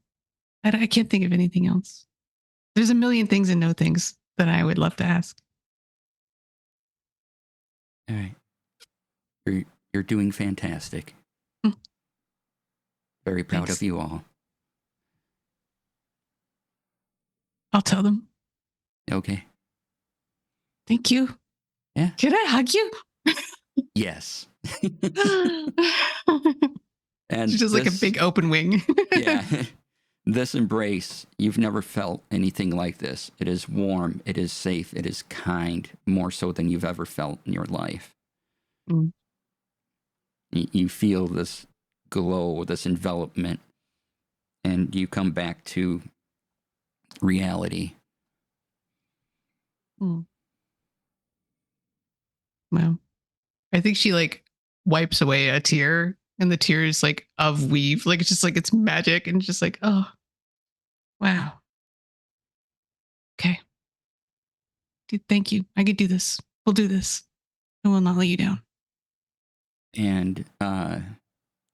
I can't think of anything else. There's a million things and no things that I would love to ask. All right. You're doing fantastic. Very proud Thanks. of you all. I'll tell them. Okay. Thank you. Yeah. Can I hug you? Yes. She And does like a this- big open wing. yeah. This embrace, you've never felt anything like this. It is warm, it is safe, it is kind, more so than you've ever felt in your life. Mm. You feel this glow, this envelopment, and you come back to reality. Wow. I think she like wipes away a tear, and the tear is like of weave. Like it's just like it's magic, and just like, oh wow. Okay. Dude, thank you. I could do this. We'll do this. I will not let you down. And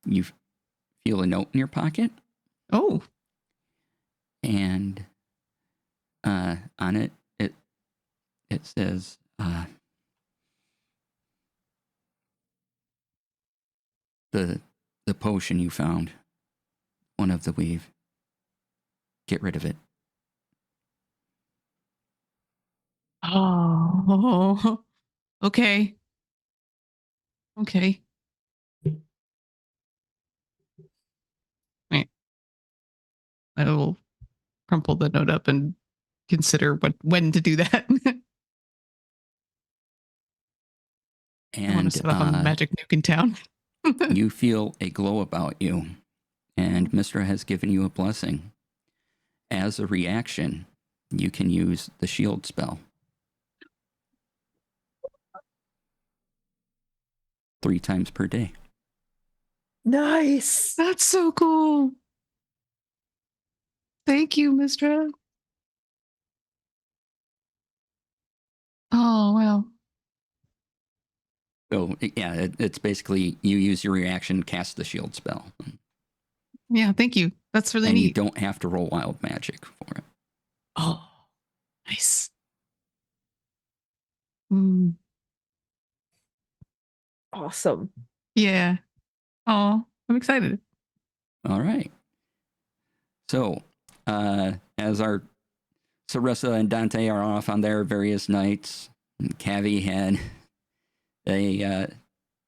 you feel a note in your pocket, Oh. and on it it says the potion you found, one of the weave. Get rid of it. Oh. Okay. Okay. Wait. I will crumple the note up and consider when to do that. I want And to set up a magic nuke in town. you feel a glow about you, and Mistra has given you a blessing. As a reaction, you can use the shield spell 3 times per day. Nice. That's so cool. Thank you, Mistra. Oh, wow. So yeah, it's basically you use your reaction, cast the shield spell, Yeah, thank you. That's really and you neat. don't have to roll wild magic for it. Oh, nice. Mm, Awesome. yeah. Oh, I'm excited. All right. So, as our Sarissa and Dante are off on their various nights, and Cavi had a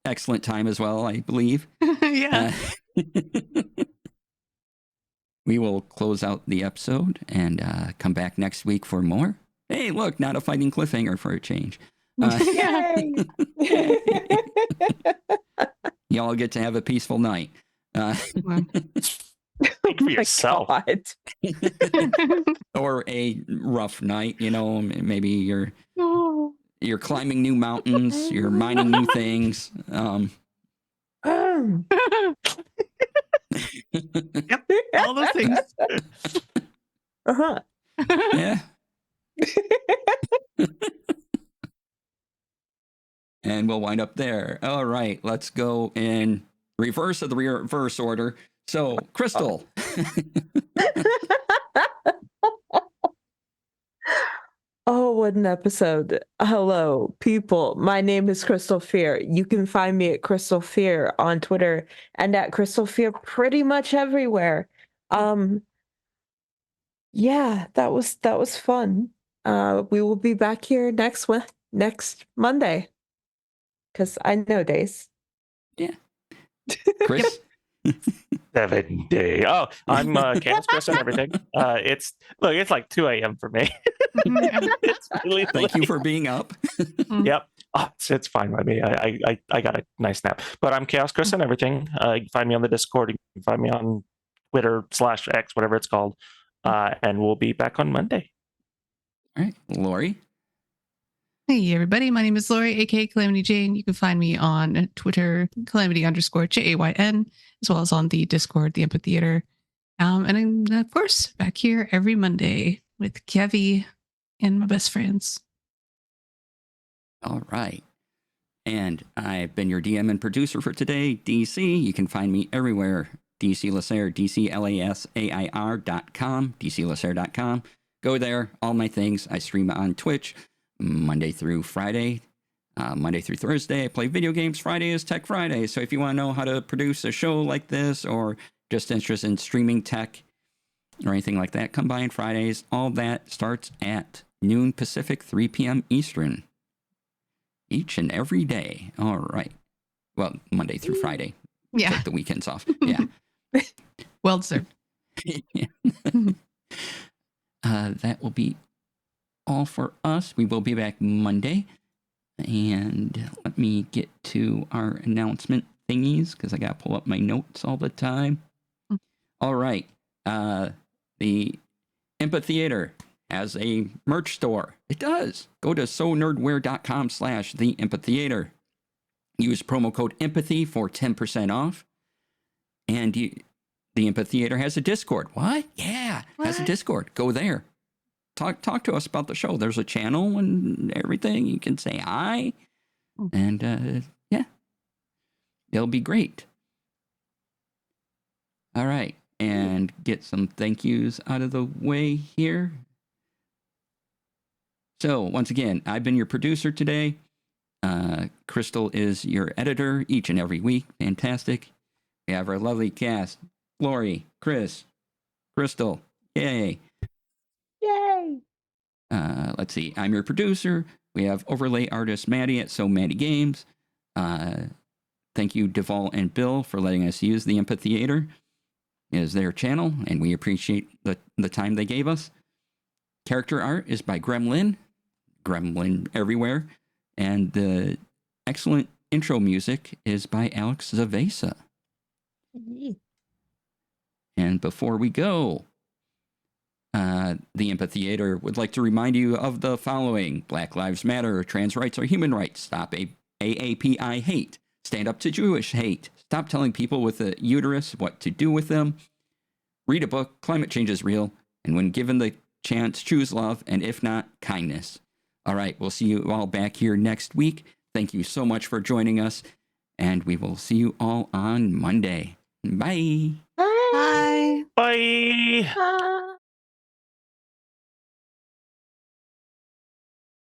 excellent time as well, I believe. Yeah. We will close out the episode and come back next week for more. Hey, look, not a fighting cliffhanger for a change. Yay! Y'all get to have a peaceful night. Wow. Speak for yourself. Oh my God. Or a rough night, you know, maybe you're Oh. climbing new mountains, you're mining new things. Yep. All those things. Uh-huh. Yeah. And we'll wind up there. All right, let's go in reverse of the reverse order. So, Crystal. Oh, what an episode. Hello, people. My name is Crystal Fear. You can find me at Crystal Fear on Twitter and at Crystal Fear pretty much everywhere. Yeah, that was fun. We will be back here next Monday. Because I know days. Yeah. Chris? 7 day. Oh, I'm Chaos Chris and everything. It's like 2 a.m. for me. It's really Thank you for being up. Yep. Oh, it's fine by me. I got a nice nap. But I'm Chaos Chris and everything. You can find me on the Discord. You can find me on Twitter /X, whatever it's called. And we'll be back on Monday. All right, Lori. Hey everybody, my name is Lori, aka Calamity Jane. You can find me on Twitter, Calamity_JAYN, as well as on the Discord, the Amphitheater. And I'm, of course, back here every Monday with Kevy and my best friends. All right. And I've been your DM and producer for today, DC. You can find me everywhere. DC Lasair, DCLASAIR.com, DCLasair.com. Go there, all my things. I stream on Twitch Monday through Friday. Monday through Thursday, I play video games. Friday is Tech Friday. So if you want to know how to produce a show like this or just interested in streaming tech or anything like that, come by on Fridays. All that starts at noon Pacific, 3 p.m. Eastern. Each and every day. All right. Well, Monday through Friday. Yeah. Take the weekends off. Yeah. Well deserved. Yeah. That will be all for us. We will be back Monday. And let me get to our announcement thingies because I got to pull up my notes all the time. All right. The Amphitheater has a merch store. It does. Go to sonerdwear.com/theamphitheater. Use promo code empathy for 10% off. And the Amphitheater has a Discord. What? Yeah. Has a Discord. Go there. Talk to us about the show. There's a channel and everything. You can say hi. And yeah. It'll be great. All right. And get some thank yous out of the way here. So, once again, I've been your producer today. Crystal is your editor each and every week. Fantastic. We have our lovely cast. Lori, Chris, Crystal. Yay. Yay! Let's see. I'm your producer. We have overlay artist Maddie at So Maddie Games. Thank you, Deval and Bill, for letting us use the Amphitheater as their channel, and we appreciate the time they gave us. Character art is by Gremlin everywhere, and the excellent intro music is by Alex Zavesa. And before we go, the Amphitheater would like to remind you of the following: Black Lives Matter, trans rights are human rights, stop AAPI hate, stand up to Jewish hate, stop telling people with a uterus what to do with them, read a book, climate change is real, and when given the chance, choose love, and if not, kindness. All right, we'll see you all back here next week. Thank you so much for joining us, and we will see you all on Monday. Bye. Bye. Bye. Bye. Bye.